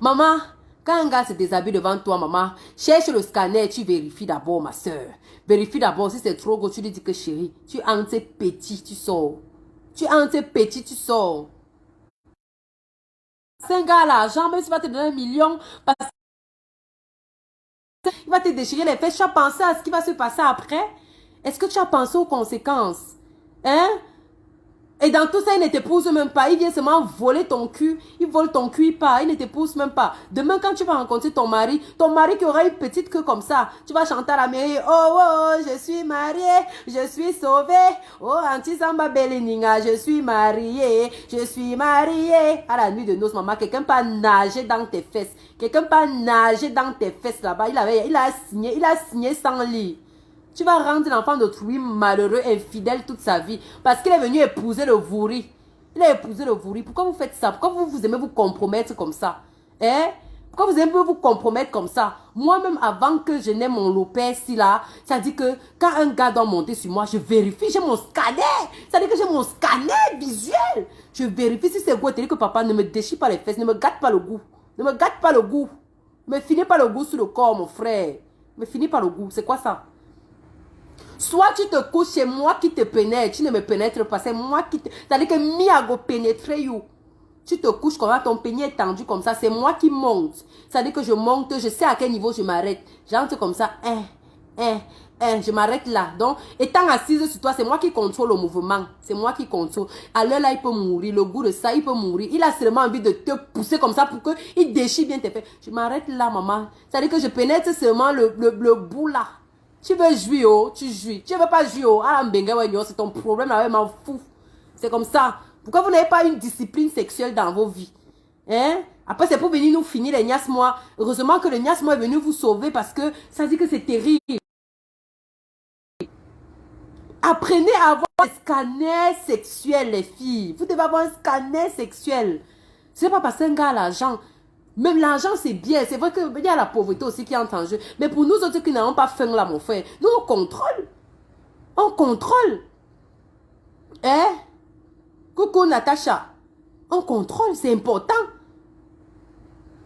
Maman, quand un gars se déshabille devant toi, maman, cherche le scanner, tu vérifies d'abord, ma soeur. Vérifie d'abord, si c'est trop gros, tu lui dis que chérie, tu entres petit, tu sors. Tu entres petit, tu sors. C'est un gars à l'argent, même s'il va te donner 1 million, parce qu'il va te déchirer les fesses, tu as pensé à ce qui va se passer après? Est-ce que tu as pensé aux conséquences? Hein? Et dans tout ça, il ne t'épouse même pas. Il vient seulement voler ton cul. Il vole ton cul, il part. Il ne t'épouse même pas. Demain, quand tu vas rencontrer ton mari qui aura une petite queue comme ça, tu vas chanter à la mairie. Oh, je suis mariée, je suis sauvée. Oh, Antisamba Beleninga, je suis mariée. À la nuit de noces, maman, quelqu'un pas nager dans tes fesses. Quelqu'un pas nager dans tes fesses là-bas. Il a signé sans lit. Tu vas rendre l'enfant d'autrui malheureux, infidèle toute sa vie. Parce qu'il est venu épouser le vouri. Il a épousé le vouri. Pourquoi vous faites ça? Pourquoi vous aimez vous compromettre comme ça? Hein? Pourquoi vous aimez vous compromettre comme ça? Moi-même, avant que je n'ai mon lopin si là, ça dit que quand un gars doit monter sur moi, je vérifie, j'ai mon scanner. Ça dit que j'ai mon scanner visuel. Je vérifie si c'est goût. Que papa ne me déchire pas les fesses, ne me gâte pas le goût. Ne me gâte pas le goût. Ne me finis pas le goût sur le corps, mon frère. Ne me finis pas le goût. C'est quoi ça? Soit tu te couches, c'est moi qui te pénètre. Tu ne me pénètres pas, c'est moi qui te... C'est-à-dire que miago pénétrer you. Tu te couches comme ça, ton pénis est tendu comme ça, c'est moi qui monte. C'est-à-dire que je monte, je sais à quel niveau je m'arrête. J'entre comme ça, je m'arrête là. Donc, étant assise sur toi, c'est moi qui contrôle le mouvement. C'est moi qui contrôle. À l'heure là, il peut mourir. Le goût de ça, il peut mourir. Il a seulement envie de te pousser comme ça pour qu'il déchire bien tes fesses. Je m'arrête là, maman. C'est-à-dire que je pénètre seulement le bout là. Tu veux jouir, oh, tu jouis. Tu veux pas jouir, oh, c'est ton problème avec ma fou. C'est comme ça. Pourquoi vous n'avez pas une discipline sexuelle dans vos vies? Hein? Après, c'est pour venir nous finir les niasmois. Heureusement que le niasmois est venu vous sauver parce que ça dit que c'est terrible. Apprenez à avoir un scanner sexuel, les filles. Vous devez avoir un scanner sexuel. Ce n'est pas parce qu'un gars a l'argent. Même l'argent, c'est bien. C'est vrai qu'il y a la pauvreté aussi qui entre en jeu. Mais pour nous autres qui n'avons pas faim là, mon frère, nous, on contrôle. On contrôle. Hein? Coucou, Natacha. On contrôle, c'est important.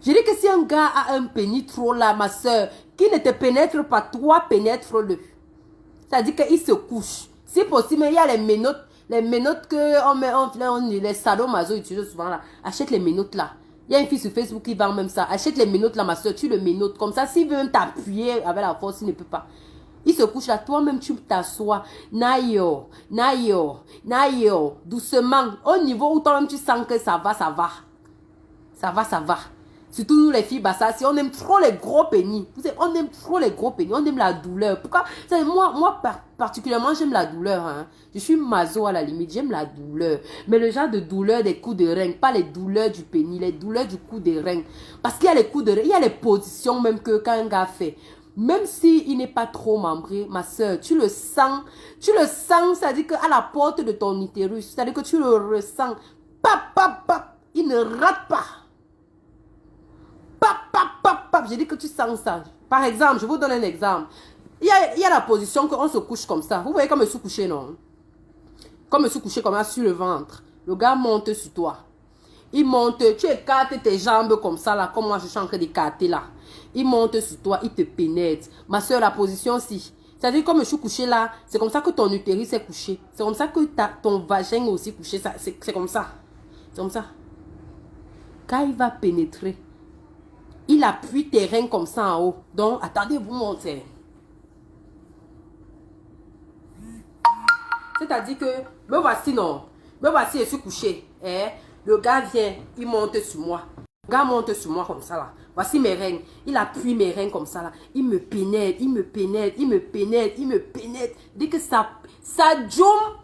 Je dis que si un gars a un pénis trop là, ma soeur, qui ne te pénètre pas, toi, pénètre-le. C'est-à-dire qu'il se couche. Si possible, il y a les menottes que on met, les sadomaso utilisent souvent là. Achète les menottes là. Il y a une fille sur Facebook qui vend même ça. Achète les menottes là, ma soeur, tu le menottes. Comme ça, s'il veut même t'appuyer avec la force, il ne peut pas. Il se couche là, toi-même tu t'assois. Nayo, nayo, nayo, doucement. Au niveau où toi-même tu sens que ça va, ça va. Ça va, ça va. Surtout nous les filles, bah ça, si on aime trop les gros pénis. Vous savez, on aime trop les gros pénis, on aime la douleur. Pourquoi? Moi particulièrement, j'aime la douleur. Hein. Je suis maso à la limite, j'aime la douleur. Mais le genre de douleur des coups de rein, pas les douleurs du pénis, les douleurs du coup de rein. Parce qu'il y a les coups de rein, il y a les positions même que quand un gars fait. Même s'il n'est pas trop membré, ma soeur, tu le sens, c'est-à-dire qu'à la porte de ton utérus, c'est-à-dire que tu le ressens. Pap, pap, pap, il ne rate pas. Pap, pap, pap, pap. J'ai dit que tu sens ça. Par exemple, je vous donne un exemple. Il y a la position qu'on se couche comme ça. Vous voyez comme je suis couché, non? Comme je suis couché comme ça sur le ventre. Le gars monte sur toi. Il monte, tu écartes tes jambes comme ça, là, comme moi je suis en train d'écarter là. Il monte sur toi, il te pénètre. Ma soeur, la position aussi. C'est-à-dire, comme je suis couché là, c'est comme ça que ton utérus est couché. C'est comme ça que ton vagin est aussi couché. C'est comme ça. C'est comme ça. Quand il va pénétrer, il appuie tes reins comme ça en haut. Donc, attendez, vous montez. C'est-à-dire que, me voici non. Me voici, je suis couché. Eh? Le gars vient, il monte sur moi. Le gars monte sur moi comme ça là. Voici mes reins. Il appuie mes reins comme ça là. Il me pénètre, il me pénètre, il me pénètre, il me pénètre. Dès que ça djoum.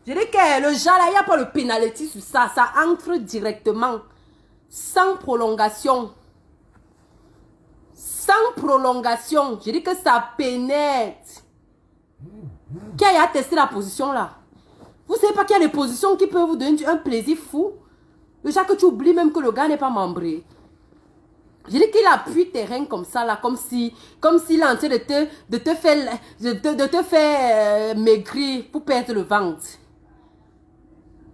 Je dis que le genre là, il n'y a pas le pénalty sur ça. Ça entre directement. Sans prolongation. Sans prolongation. Je dis que ça pénètre. Qui a testé la position là? Vous savez pas qu'il y a des positions qui peuvent vous donner un plaisir fou? Le genre que tu oublies même que le gars n'est pas membré. Je dis qu'il appuie tes reins comme ça là, comme s'il est en train de te faire maigrir pour perdre le ventre.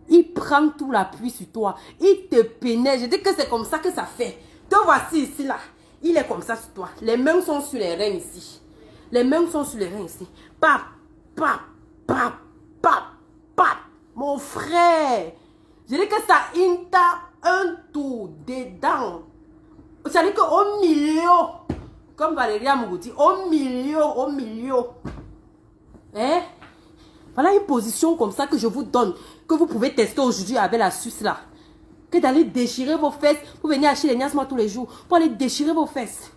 Il prend tout l'appui sur toi. Il te pénètre. Je dis que c'est comme ça que ça fait. Te voici ici là. Il est comme ça sur toi. Les mains sont sur les reins ici. Les mains sont sur les reins ici. Pap, pap, pap, pap, pap. Mon frère. Je dis que ça inta un tour dedans. C'est-à-dire qu'au milieu, comme Valérie Mougouti, au milieu. Hein? Voilà une position comme ça que je vous donne, que vous pouvez tester aujourd'hui avec l'astuce là. Que d'aller déchirer vos fesses, pour venir acheter les niasmas tous les jours, pour aller déchirer vos fesses.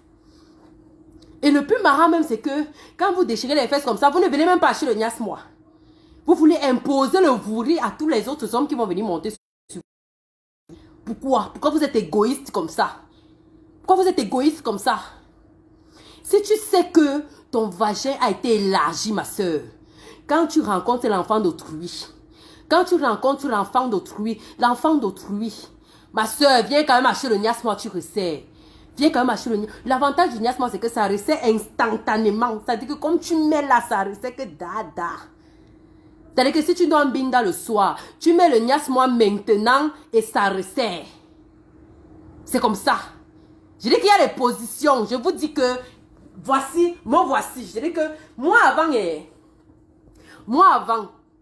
Et le plus marrant même, c'est que quand vous déchirez les fesses comme ça, vous ne venez même pas acheter le niasma. Vous voulez imposer le vouri à tous les autres hommes qui vont venir monter sur vous. Pourquoi? Pourquoi vous êtes égoïste comme ça? Pourquoi vous êtes égoïste comme ça? Si tu sais que ton vagin a été élargi, ma soeur, quand tu rencontres l'enfant d'autrui, quand tu rencontres l'enfant d'autrui, ma soeur, viens quand même acheter le niasma, tu resserres. Viens quand même acheter le niasma. L'avantage du niasma, c'est que ça resserre instantanément. C'est-à-dire que comme tu mets là, ça resserre que dada. C'est-à-dire que si tu dois en binda le soir, tu mets le niasma maintenant et ça resserre. C'est comme ça. Je dis qu'il y a des positions. Je vous dis que voici. Je dis que moi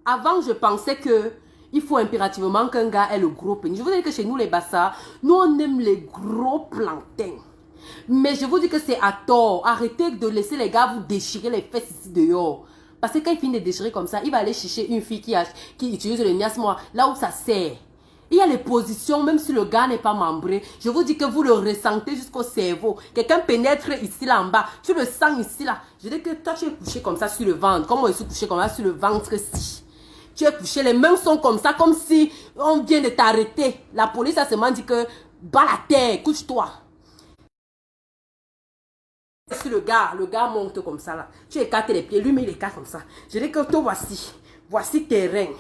avant, je pensais que il faut impérativement qu'un gars ait le gros pénis. Je vous dis que chez nous, les Bassa, nous, on aime les gros plantains.
Mais je vous dis que c'est à tort. Arrêtez de laisser les gars vous déchirer les fesses ici dehors. Parce que quand il finit de déchirer comme ça, il va aller chercher une fille qui utilise le niasmoir là où ça sert. Il y a les positions, même si le gars n'est pas membré. Je vous dis que vous le ressentez jusqu'au cerveau. Quelqu'un pénètre ici, là en bas. Tu le sens ici, là. Je dis que toi, tu es couché comme ça sur le ventre. Comme moi, je suis couché comme ça sur le ventre-ci. Tu es couché, les mains sont comme ça, comme si on vient de t'arrêter. La police a seulement dit que, bas la terre, couche-toi. Si le gars monte comme ça, là. Tu écartes les pieds, lui, mais il écarte comme ça. Je dis que toi, voici tes reins.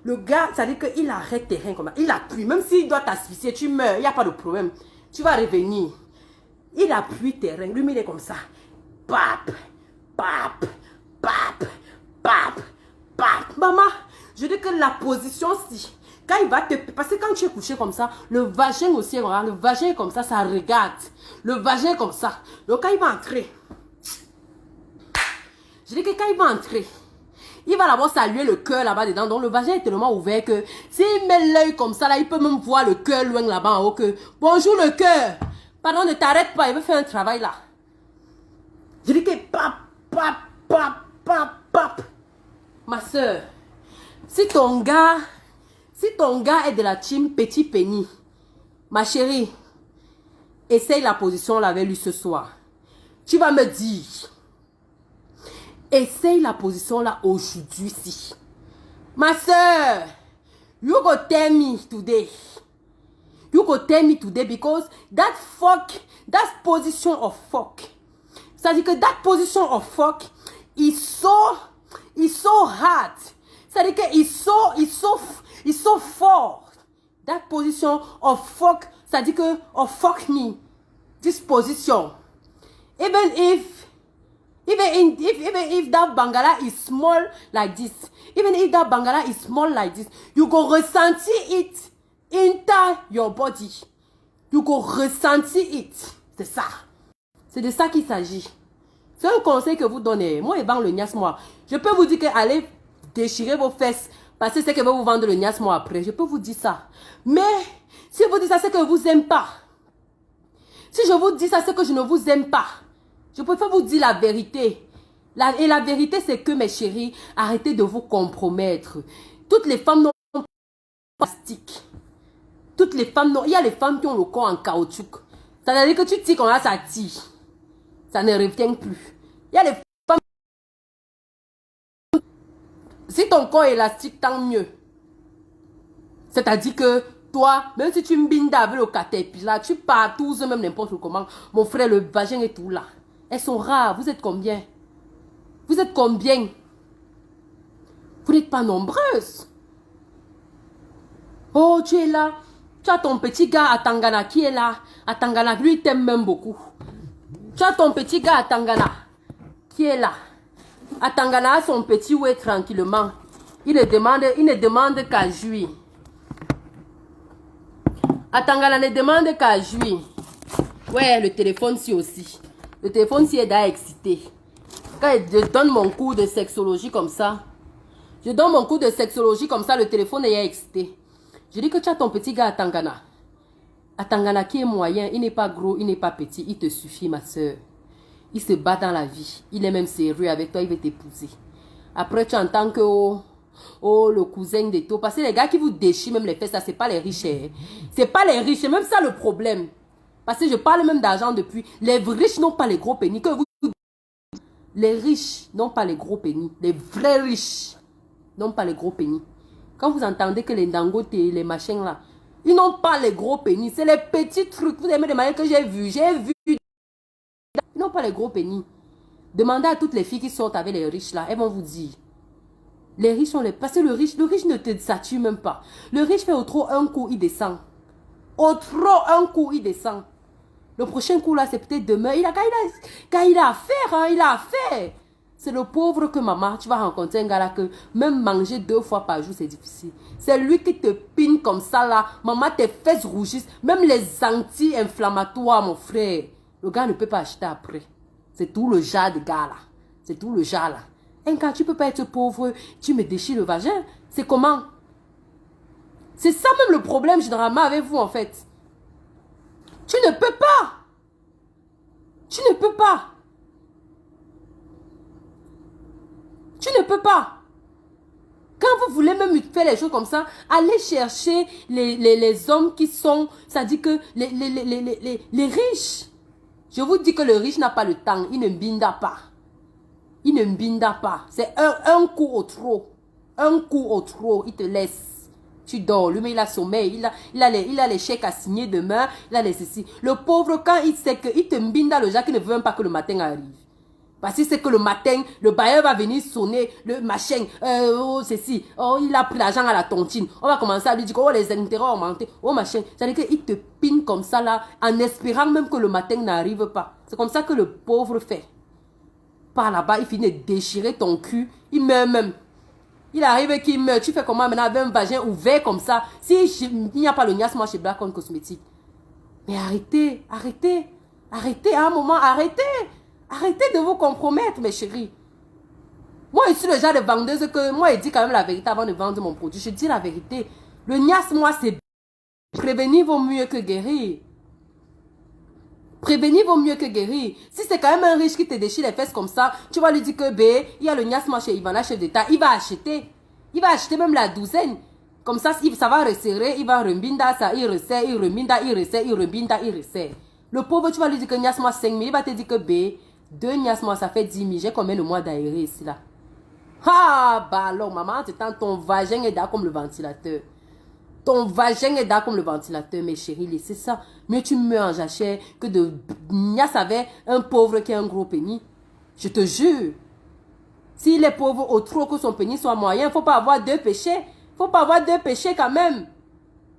Le gars, ça veut dire qu'il arrête tes reins comme ça. Il appuie. Même s'il doit t'asphyxier, tu meurs. Il n'y a pas de problème. Tu vas revenir. Il appuie tes reins. Lui, il est comme ça. Pap, pap, pap, pap, pap. Maman, je dis que la position, si. Quand il va te... Parce que quand tu es couché comme ça, le vagin aussi, le vagin est comme ça, ça regarde. Le vagin est comme ça. Donc quand il va entrer, je dis que quand il va entrer, il va d'abord saluer le cœur là-bas dedans. Donc le vagin est tellement ouvert que s'il met l'œil comme ça, là, il peut même voir le cœur loin là-bas en haut que bonjour le cœur. Pardon, ne t'arrête pas, il veut faire un travail là. Je dis que pap, pap, pap, pap, pap. Ma soeur, si ton gars est de la team petit pénis, ma chérie, essaye la position là avec lui ce soir. Tu vas me dire. Essaye la position là aujourd'hui. Si. Ma soeur, you go tell me today. You go tell me today because that position of fuck. C'est-à-dire que that position of fuck is so hard. C'est-à-dire que it's so fort. That position of fuck, c'est-à-dire que of fuck me. This position. Even if that bangala is small like this, you go ressentir it into your body. You go ressentir it. C'est ça. C'est de ça qu'il s'agit. C'est un conseil que vous donnez. Moi, je vends le niasmoir. Je peux vous dire que allez déchirer vos fesses parce que c'est que vous vendez le niasmoir après. Je peux vous dire ça. Mais si je vous dis ça, c'est que je vous aime pas. Si je vous dis ça, c'est que je ne vous aime pas. Je préfère vous dire la vérité. Et la vérité, c'est que, mes chéris, arrêtez de vous compromettre. Toutes les femmes n'ont pas de plastique. Toutes les femmes n'ont... Il y a les femmes qui ont le corps en caoutchouc. Ça veut dire que tu tires comme ça, ça tire. Ça ne revient plus. Il y a les femmes... Si ton corps est élastique, tant mieux. C'est-à-dire que toi, même si tu me bindes avec le caterpillar, tu pars tous même n'importe comment. Mon frère, le vagin est tout là. Elles sont rares. Vous êtes combien? Vous êtes combien? Vous n'êtes pas nombreuses. Oh, tu es là. Tu as ton petit gars à Tangana qui est là. À Tangana, lui, il t'aime même beaucoup. Tu as ton petit gars à Tangana qui est là. À Tangana, son petit ouais tranquillement. Il ne demande qu'à jouir. À Tangana, ne demande qu'à jouir. Ouais, le téléphone si aussi. Le téléphone si est d'ailleurs excité. Quand je donne mon cours de sexologie comme ça, le téléphone est excité. Je dis que tu as ton petit gars à Tangana. À Tangana qui est moyen, il n'est pas gros, il n'est pas petit, il te suffit ma soeur. Il se bat dans la vie. Il est même sérieux avec toi, il veut t'épouser. Après tu entends que oh le cousin de toi. Parce que les gars qui vous déchirent même les fesses, ça c'est pas les riches. C'est pas les riches, c'est même ça le problème. Parce que je parle même d'argent depuis. Les riches n'ont pas les gros pénis. Les riches n'ont pas les gros pénis. Les vrais riches n'ont pas les gros pénis. Quand vous entendez que les Dangote et les machins là, ils n'ont pas les gros pénis. C'est les petits trucs. Vous aimez les manières que j'ai vu. Ils n'ont pas les gros pénis. Demandez à toutes les filles qui sortent avec les riches là. Elles vont vous dire. Les riches sont les... Parce que le riche ne te sature même pas. Le riche fait au trop un coup, il descend. Au trop un coup, il descend. Le prochain coup là, c'est peut-être demain. Quand il a affaire, hein, il a affaire. C'est le pauvre que maman, tu vas rencontrer un gars là que même manger 2 fois par jour, c'est difficile. C'est lui qui te pine comme ça là. Maman, tes fesses rougissent. Même les anti-inflammatoires, mon frère. Le gars ne peut pas acheter après. C'est tout le genre de gars là. C'est tout le genre là. Un gars, tu ne peux pas être pauvre, tu me déchires le vagin. C'est comment? C'est ça même le problème généralement avec vous en fait. Tu ne peux pas. Tu ne peux pas. Tu ne peux pas. Quand vous voulez même faire les choses comme ça, allez chercher les hommes qui sont, ça dit que les riches. Je vous dis que le riche n'a pas le temps, il ne binda pas. Il ne binda pas. C'est un coup au trop. Un coup au trop, il te laisse. Tu dors, lui, mais il a sommeil, il a les chèques à signer demain, il a les ceci. Le pauvre, quand il sait qu'il te binda le genre qui ne veut même pas que le matin arrive. Parce qu'il sait que le matin, le bailleur va venir sonner, le machin, oh ceci, oh il a pris l'argent à la tontine. On va commencer à lui dire, oh les intérêts ont augmenté, oh machin. C'est-à-dire qu'il te pine comme ça là, en espérant même que le matin n'arrive pas. C'est comme ça que le pauvre fait. Par là-bas, il finit de déchirer ton cul, il meurt même. Il arrive qu'il meurt, tu fais comment maintenant avec un vagin ouvert comme ça, il n'y a pas le niasse-moi chez Black On Cosmétique. Mais arrêtez, arrêtez, arrêtez à un moment, arrêtez. Arrêtez de vous compromettre, mes chéris. Moi, je suis le genre de vendeuse que moi, je dis quand même la vérité avant de vendre mon produit. Je dis la vérité. Le niasse, moi, c'est prévenir vaut mieux que guérir. Prévenir vaut mieux que guérir. Si c'est quand même un riche qui te déchire les fesses comme ça, tu vas lui dire que il y a le niasse, moi, chez Ivana, chef d'État. Il va acheter. Il va acheter même la douzaine. Comme ça, ça va resserrer. Il va rembinda, ça, il resserre, il rembinda, il resserre, il rembinda, il resserre. Le pauvre, tu vas lui dire que niasse, moi, 5 000. Il va te dire que 2 niasses-moi, ça fait 10 000. J'ai combien de mois d'aéré ici, là? Ah, bah alors, maman, ton vagin est là comme le ventilateur. Ton vagin est là comme le ventilateur, mes chéris. Laissez ça. Mieux tu meurs en jachère que de niasse avec un pauvre qui a un gros pénis. Je te jure. S'il est pauvre au trop que son pénis soit moyen, il ne faut pas avoir 2 péchés. Il ne faut pas avoir 2 péchés quand même.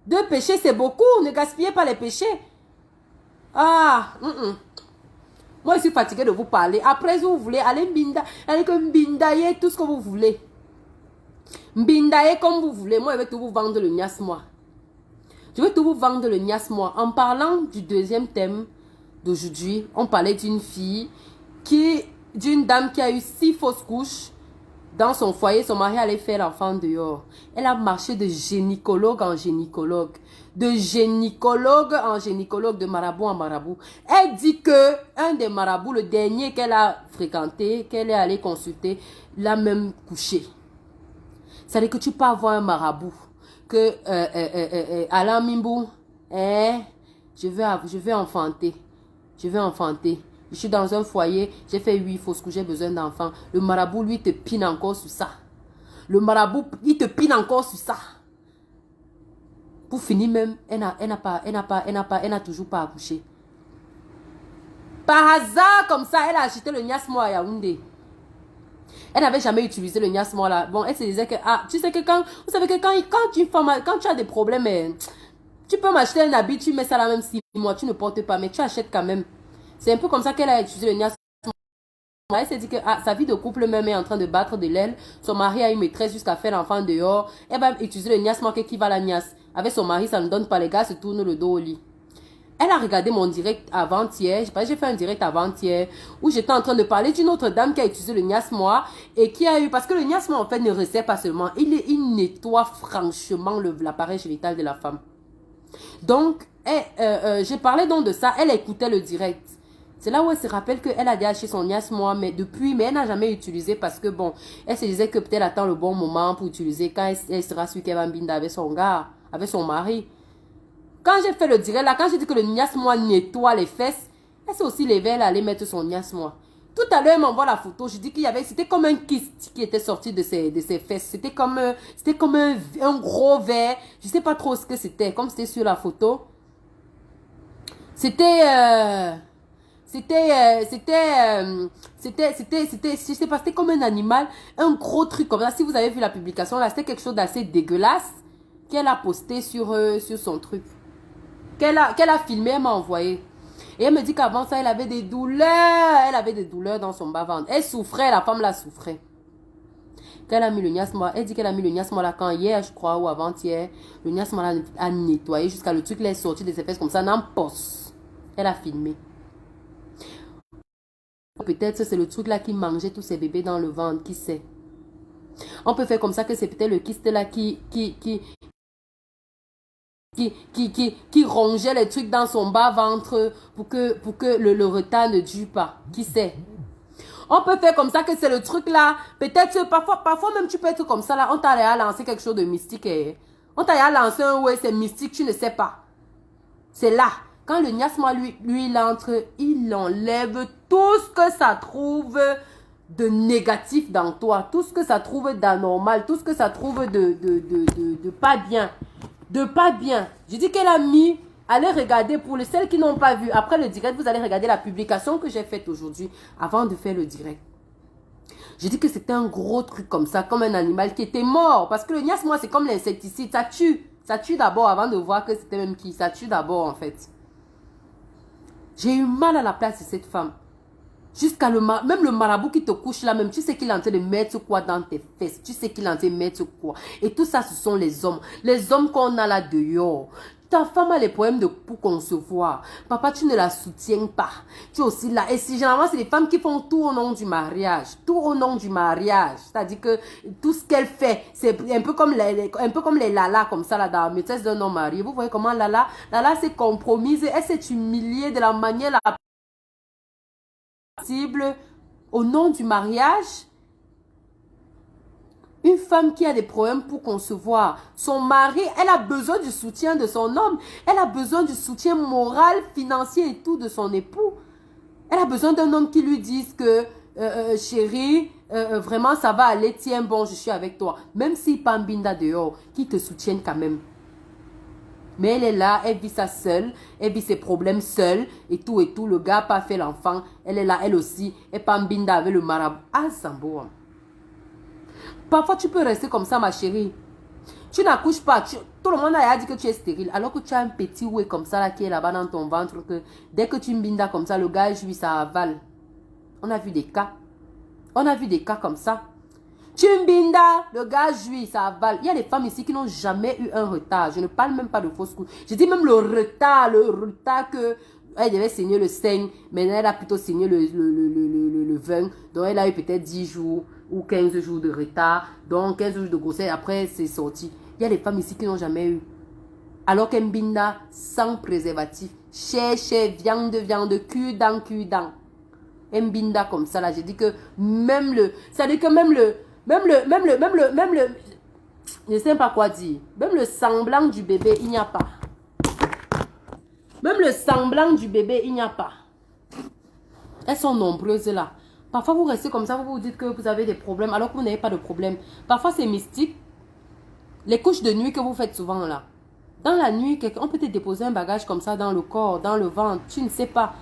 2 péchés, c'est beaucoup. Ne gaspillez pas les péchés. Ah, Moi, je suis fatiguée de vous parler. Après, si vous voulez, allez mbindaye tout ce que vous voulez. Mbindaye comme vous voulez. Moi, je vais tout vous vendre le niasse-moi. Je vais tout vous vendre le niasse-moi. En parlant du deuxième thème d'aujourd'hui, on parlait d'une fille d'une dame qui a eu 6 fausses couches dans son foyer. Son mari allait faire l'enfant dehors. Elle a marché de gynécologue en gynécologue. De gynécologue en gynécologue, de marabout en marabout. Elle dit que un des marabouts, le dernier qu'elle a fréquenté, qu'elle est allée consulter, l'a même couché. C'est-à-dire que tu peux avoir un marabout que Alain Mimbou, je veux enfanter. Je veux enfanter. Je suis dans un foyer, j'ai fait 8 fausses couches, j'ai besoin d'enfants. Le marabout, lui, te pine encore sur ça. Le marabout, il te pine encore sur ça. Pour finir même, elle n'a toujours pas accouché. Par hasard, comme ça, elle a acheté le niasse-moi à Yaoundé. Elle n'avait jamais utilisé le niasse-moi là. Bon, elle se disait que, tu sais que vous savez que quand tu as des problèmes, tu peux m'acheter un habit, tu mets ça là même 6 mois, tu ne portes pas, mais tu achètes quand même. C'est un peu comme ça qu'elle a utilisé le niasse-moi. Elle s'est dit que sa vie de couple même est en train de battre de l'aile. Son mari a une maîtresse jusqu'à faire l'enfant dehors. Elle va utiliser le niasse-moi qui va la niasse. Avec son mari, ça ne donne pas, les gars se tournent le dos au lit. Elle a regardé mon direct avant-hier. J'ai fait un direct avant-hier où j'étais en train de parler d'une autre dame qui a utilisé le niasse-moi et qui a eu, parce que le niasse-moi en fait ne resserre pas seulement, il nettoie franchement l'appareil génital de la femme. Donc, j'ai parlé donc de ça. Elle écoutait le direct. C'est là où elle se rappelle qu'elle a déjà acheté son niasse-moi, mais elle n'a jamais utilisé parce que bon, elle se disait que peut-être attend le bon moment pour utiliser quand elle sera sûre qu'elle va binda avec son gars, avec son mari. Quand j'ai fait le direct là, quand j'ai dit que le niasse-moi nettoie les fesses, elle s'est aussi levée, elle allait mettre son niasse-moi. Tout à l'heure, elle m'envoie la photo, je dis c'était comme un kyste qui était sorti de ses fesses. C'était comme un gros verre, je sais pas trop ce que c'était, comme c'était sur la photo. C'était comme un animal, un gros truc comme ça. Si vous avez vu la publication là, c'était quelque chose d'assez dégueulasse qu'elle a posté sur son truc. Qu'elle a filmé, elle m'a envoyé. Et elle me dit qu'avant ça, elle avait des douleurs. Elle avait des douleurs dans son bas-ventre. Elle souffrait, la femme la souffrait. Qu'elle a mis le niasse-moi. Elle dit qu'elle a mis le niasse-moi là quand hier, je crois, ou avant-hier. Le niasse-moi là a nettoyé jusqu'à le truc là est sorti de ses fesses comme ça, n'en poste. Elle a filmé. Peut-être c'est le truc là qui mangeait tous ces bébés dans le ventre, qui sait. On peut faire comme ça que c'est peut-être le kyste là qui qui rongeait les trucs dans son bas-ventre pour que le retard ne dure pas. Qui sait? On peut faire comme ça que c'est le truc là. Peut-être, parfois même tu peux être comme ça là. On t'a lancé quelque chose de mystique. On t'a lancé un ouais, c'est mystique, tu ne sais pas. C'est là. Quand le niasma lui il entre, il enlève tout ce que ça trouve de négatif dans toi. Tout ce que ça trouve d'anormal. Tout ce que ça trouve de pas bien. De pas bien. Je dis qu'elle a mis, allez regarder pour celles qui n'ont pas vu. Après le direct, vous allez regarder la publication que j'ai faite aujourd'hui avant de faire le direct. Je dis que c'était un gros truc comme ça, comme un animal qui était mort. Parce que le niasma, c'est comme l'insecticide, ça tue. Ça tue d'abord avant de voir que c'était même qui. Ça tue d'abord en fait. J'ai eu mal à la place de cette femme. Jusqu'à même le marabout qui te couche là même, tu sais qu'il est en train de mettre quoi dans tes fesses, tu sais qu'il est en train de mettre quoi. Et tout ça, ce sont les hommes qu'on a là dehors. Ta femme a les problèmes pour concevoir. Papa, tu ne la soutiens pas. Tu es aussi là. Et si généralement, c'est les femmes qui font tout au nom du mariage. Tout au nom du mariage. C'est-à-dire que tout ce qu'elle fait, c'est un peu comme les Lala, comme ça, là, dans la maîtresse d'un homme marié. Vous voyez comment Lala s'est compromise. Elle s'est humiliée de la manière la possible au nom du mariage. Une femme qui a des problèmes pour concevoir. Son mari, elle a besoin du soutien de son homme. Elle a besoin du soutien moral, financier et tout de son époux. Elle a besoin d'un homme qui lui dise que chérie, vraiment ça va aller, tiens bon, je suis avec toi. Même si Pambinda dehors, qui te soutienne quand même. Mais elle est là, elle vit ça seule, elle vit ses problèmes seule et tout et tout. Le gars n'a pas fait l'enfant, elle est là, elle aussi. Et Pambinda avec le marabout. Ah, Sambo. Parfois, tu peux rester comme ça, ma chérie. Tu n'accouches pas. Tout le monde a dit que tu es stérile. Alors que tu as un petit oué comme ça là, qui est là-bas dans ton ventre. Que dès que tu mbinda comme ça, le gars jouit, ça avale. On a vu des cas. On a vu des cas comme ça. Tu mbinda, le gars jouit, ça avale. Il y a des femmes ici qui n'ont jamais eu un retard. Je ne parle même pas de fausse couche. Je dis même le retard que... Elle devait saigner le sein. Maintenant, elle a plutôt saigné le 20. Donc, elle a eu peut-être 10 jours ou 15 jours de retard. Donc, 15 jours de grossesse. Après, c'est sorti. Il y a des femmes ici qui n'ont jamais eu. Alors qu'un binda sans préservatif. Cherche, viande, cul dans. Un binda comme ça, là. J'ai dit que même le... C'est-à-dire que même le... Je ne sais pas quoi dire. Même le semblant du bébé, il n'y a pas. Même le semblant du bébé, il n'y a pas. Elles sont nombreuses là. Parfois, vous restez comme ça, vous vous dites que vous avez des problèmes alors que vous n'avez pas de problème. Parfois, c'est mystique. Les couches de nuit que vous faites souvent là. Dans la nuit, on peut te déposer un bagage comme ça dans le corps, dans le ventre. Tu ne sais pas.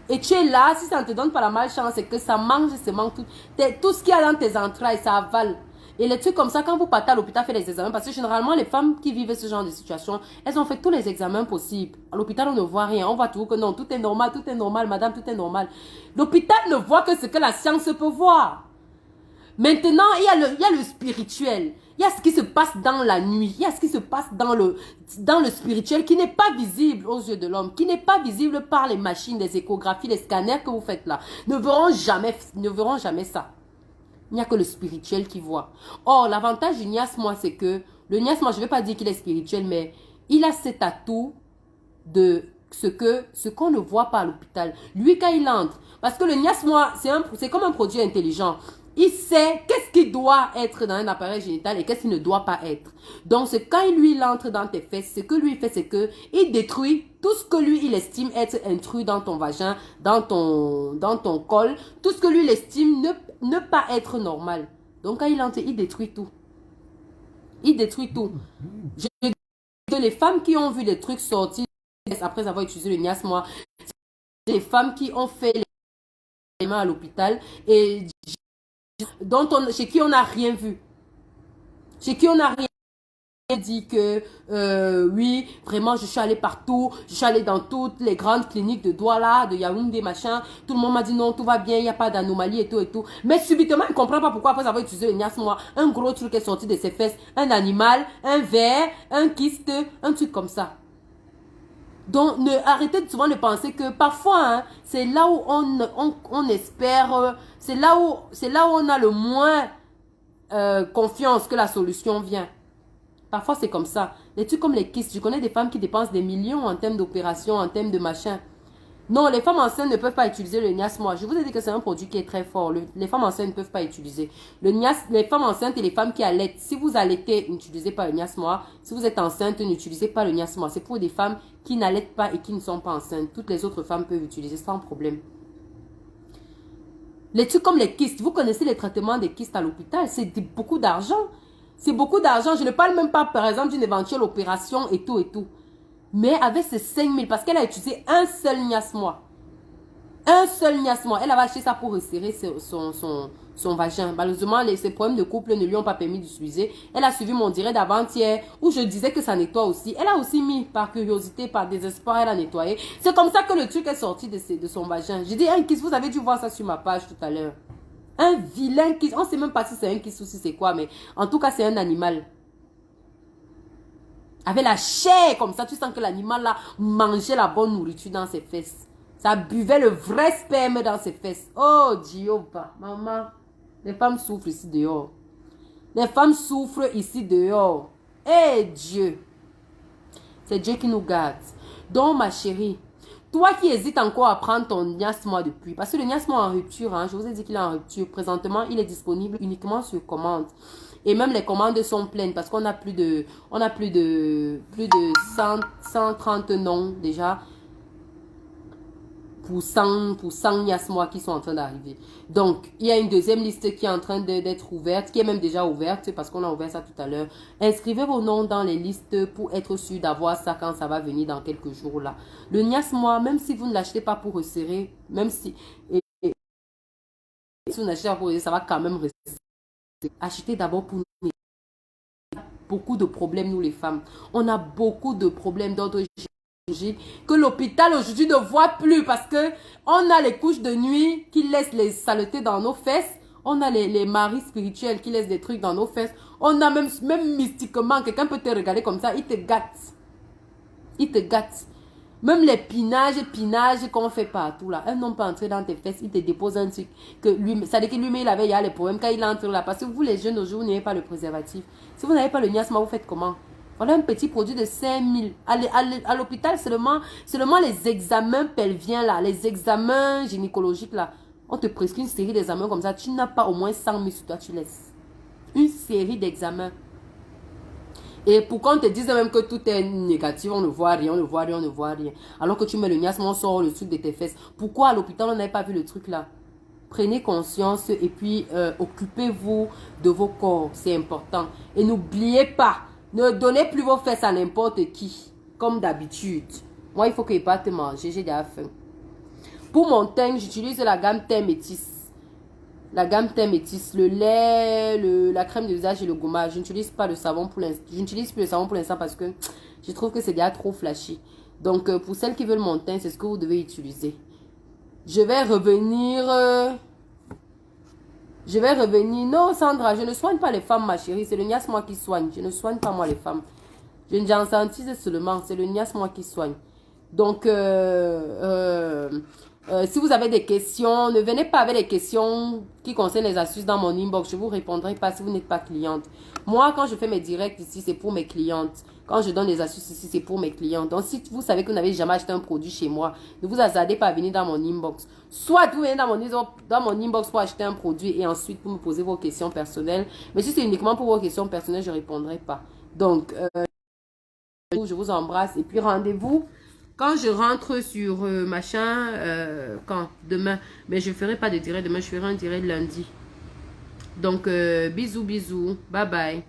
Et tu es là, si ça ne te donne pas la malchance, c'est que ça mange, tout ce qu'il y a dans tes entrailles, ça avale. Et les trucs comme ça, quand vous partez à l'hôpital faire les examens, parce que généralement, les femmes qui vivent ce genre de situation, elles ont fait tous les examens possibles. À l'hôpital, on ne voit rien. On voit toujours que non, tout est normal, madame, tout est normal. L'hôpital ne voit que ce que la science peut voir. Maintenant, il y a le spirituel. Il y a ce qui se passe dans la nuit. Il y a ce qui se passe dans le spirituel qui n'est pas visible aux yeux de l'homme, qui n'est pas visible par les machines, les échographies, les scanners que vous faites là. Ne verront jamais ça. Il n'y a que le spirituel qui voit. Or, l'avantage du niasma, c'est que le niasma, je ne vais pas dire qu'il est spirituel, mais il a cet atout de ce qu'on ne voit pas à l'hôpital. Lui, quand il entre, parce que le niasma, c'est comme un produit intelligent. Il sait qu'est-ce qui doit être dans un appareil génital et qu'est-ce qui ne doit pas être. Donc, c'est quand il entre dans tes fesses, ce que lui fait, c'est que il détruit tout ce que lui, il estime être intrus dans ton vagin, dans ton col. Tout ce que lui, il estime ne pas être normal. Donc, quand il entre, il détruit tout. Il détruit tout. Je dis que les femmes qui ont vu des trucs sortir après avoir utilisé le niasma, c'est les femmes qui ont fait les mains à l'hôpital et chez qui on n'a rien vu. Chez qui on n'a rien dit que oui, vraiment, je suis allée partout. Je suis allée dans toutes les grandes cliniques de Douala, de Yaoundé, machin. Tout le monde m'a dit non, tout va bien, il n'y a pas d'anomalie et tout et tout. Mais subitement, il ne comprend pas pourquoi après avoir utilisé le niasma, un gros truc est sorti de ses fesses. Un animal, un ver, un kyste, un truc comme ça. Donc, arrêtez souvent de penser que parfois, hein, c'est là où on espère, c'est là où on a le moins confiance que la solution vient. Parfois, c'est comme ça. Les trucs comme les kystes, je connais des femmes qui dépensent des millions en termes d'opérations, en termes de machin. Non, les femmes enceintes ne peuvent pas utiliser le Niasmoa. Je vous ai dit que c'est un produit qui est très fort. Les femmes enceintes ne peuvent pas utiliser. Les femmes enceintes et les femmes qui allaitent, si vous allaitez, n'utilisez pas le Niasmoa. Si vous êtes enceinte, n'utilisez pas le Niasmoa. C'est pour des femmes qui n'allaitent pas et qui ne sont pas enceintes. Toutes les autres femmes peuvent utiliser sans problème. Les trucs comme les kystes, vous connaissez les traitements des kystes à l'hôpital, c'est beaucoup d'argent. C'est beaucoup d'argent. Je ne parle même pas, par exemple, d'une éventuelle opération et tout et tout. Mais avec ces 5 000, parce qu'elle a utilisé un seul Niasmoa. Un seul Niasmoa. Elle avait acheté ça pour resserrer son vagin. Malheureusement, ses problèmes de couple ne lui ont pas permis d'utiliser. Elle a suivi mon direct d'avant-hier où je disais que ça nettoie aussi. Elle a aussi mis, par curiosité, par désespoir, elle a nettoyé. C'est comme ça que le truc est sorti de son vagin. J'ai dit, un kiss, vous avez dû voir ça sur ma page tout à l'heure. Un vilain kiss. On ne sait même pas si c'est un kiss ou si c'est quoi, mais en tout cas, c'est un animal. Avec la chair comme ça, tu sens que l'animal là mangeait la bonne nourriture dans ses fesses. Ça buvait le vrai sperme dans ses fesses. Oh, Jehovah, maman. Les femmes souffrent ici dehors. Les femmes souffrent ici dehors. Eh Dieu. C'est Dieu qui nous garde. Donc, ma chérie, toi qui hésites encore à prendre ton Niasmoa depuis, parce que le Niasmoa est en rupture, hein, je vous ai dit qu'il est en rupture. Présentement, il est disponible uniquement sur commande. Et même les commandes sont pleines parce qu'on a plus de 130 noms déjà pour 100 Niasmoa qui sont en train d'arriver. Donc, il y a une deuxième liste qui est en train d'être ouverte, qui est même déjà ouverte parce qu'on a ouvert ça tout à l'heure. Inscrivez vos noms dans les listes pour être sûr d'avoir ça quand ça va venir dans quelques jours là. Le Niasmoa, même si vous ne l'achetez pas pour resserrer, même si, si vous n'achetez pas pour resserrer, ça va quand même resserrer. Achetez d'abord pour nous. Beaucoup de problèmes, nous les femmes. On a beaucoup de problèmes d'ordre gynécologique que l'hôpital aujourd'hui ne voit plus parce que on a les couches de nuit qui laissent les saletés dans nos fesses. On a les maris spirituels qui laissent des trucs dans nos fesses. On a même mystiquement, quelqu'un peut te regarder comme ça, il te gâte. Il te gâte. Même les pinages qu'on fait partout là. Un homme peut entrer dans tes fesses, il te dépose un truc. Que lui, ça dit que lui-même il avait les problèmes quand il entre là. Parce que vous les jeunes aujourd'hui, vous n'avez pas le préservatif. Si vous n'avez pas le Niasmoa, vous faites comment? Voilà un petit produit de 5 000. À l'hôpital, seulement les examens pelviens là, les examens gynécologiques là. On te prescrit une série d'examens comme ça. Tu n'as pas au moins 100 000 sur toi, tu laisses. Une série d'examens. Et pour qu'on te dise même que tout est négatif, on ne voit rien, on ne voit rien, on ne voit rien. Alors que tu mets le Niasmoa, on sort le truc de tes fesses. Pourquoi à l'hôpital on n'avait pas vu le truc là? Prenez conscience et puis occupez-vous de vos corps, c'est important. Et n'oubliez pas, ne donnez plus vos fesses à n'importe qui, comme d'habitude. Moi, il faut que je parte manger, j'ai déjà faim. Pour mon teint, j'utilise la gamme teint métis. La gamme teint métis, le lait, la crème de visage et le gommage. Je n'utilise pas le savon pour l'instant. Je n'utilise plus le savon pour l'instant parce que je trouve que c'est déjà trop flashy. Donc, pour celles qui veulent mon teint, c'est ce que vous devez utiliser. Je vais revenir. Non, Sandra, je ne soigne pas les femmes, ma chérie. C'est le Niasmoa qui soigne. Je ne soigne pas moi les femmes. J'en sentise seulement. C'est le Niasmoa qui soigne. Donc, si vous avez des questions, ne venez pas avec des questions qui concernent les astuces dans mon inbox. Je ne vous répondrai pas si vous n'êtes pas cliente. Moi, quand je fais mes directs ici, c'est pour mes clientes. Quand je donne des astuces ici, c'est pour mes clientes. Donc, si vous savez que vous n'avez jamais acheté un produit chez moi, ne vous hasardez pas à venir dans mon inbox. Soit vous venez dans mon inbox pour acheter un produit et ensuite pour me poser vos questions personnelles. Mais si c'est uniquement pour vos questions personnelles, je ne répondrai pas. Donc, je vous embrasse et puis rendez-vous. Quand je rentre sur machin, quand? Demain. Mais je ne ferai pas de direct demain, je ferai un direct lundi. Donc, bisous, bisous. Bye bye.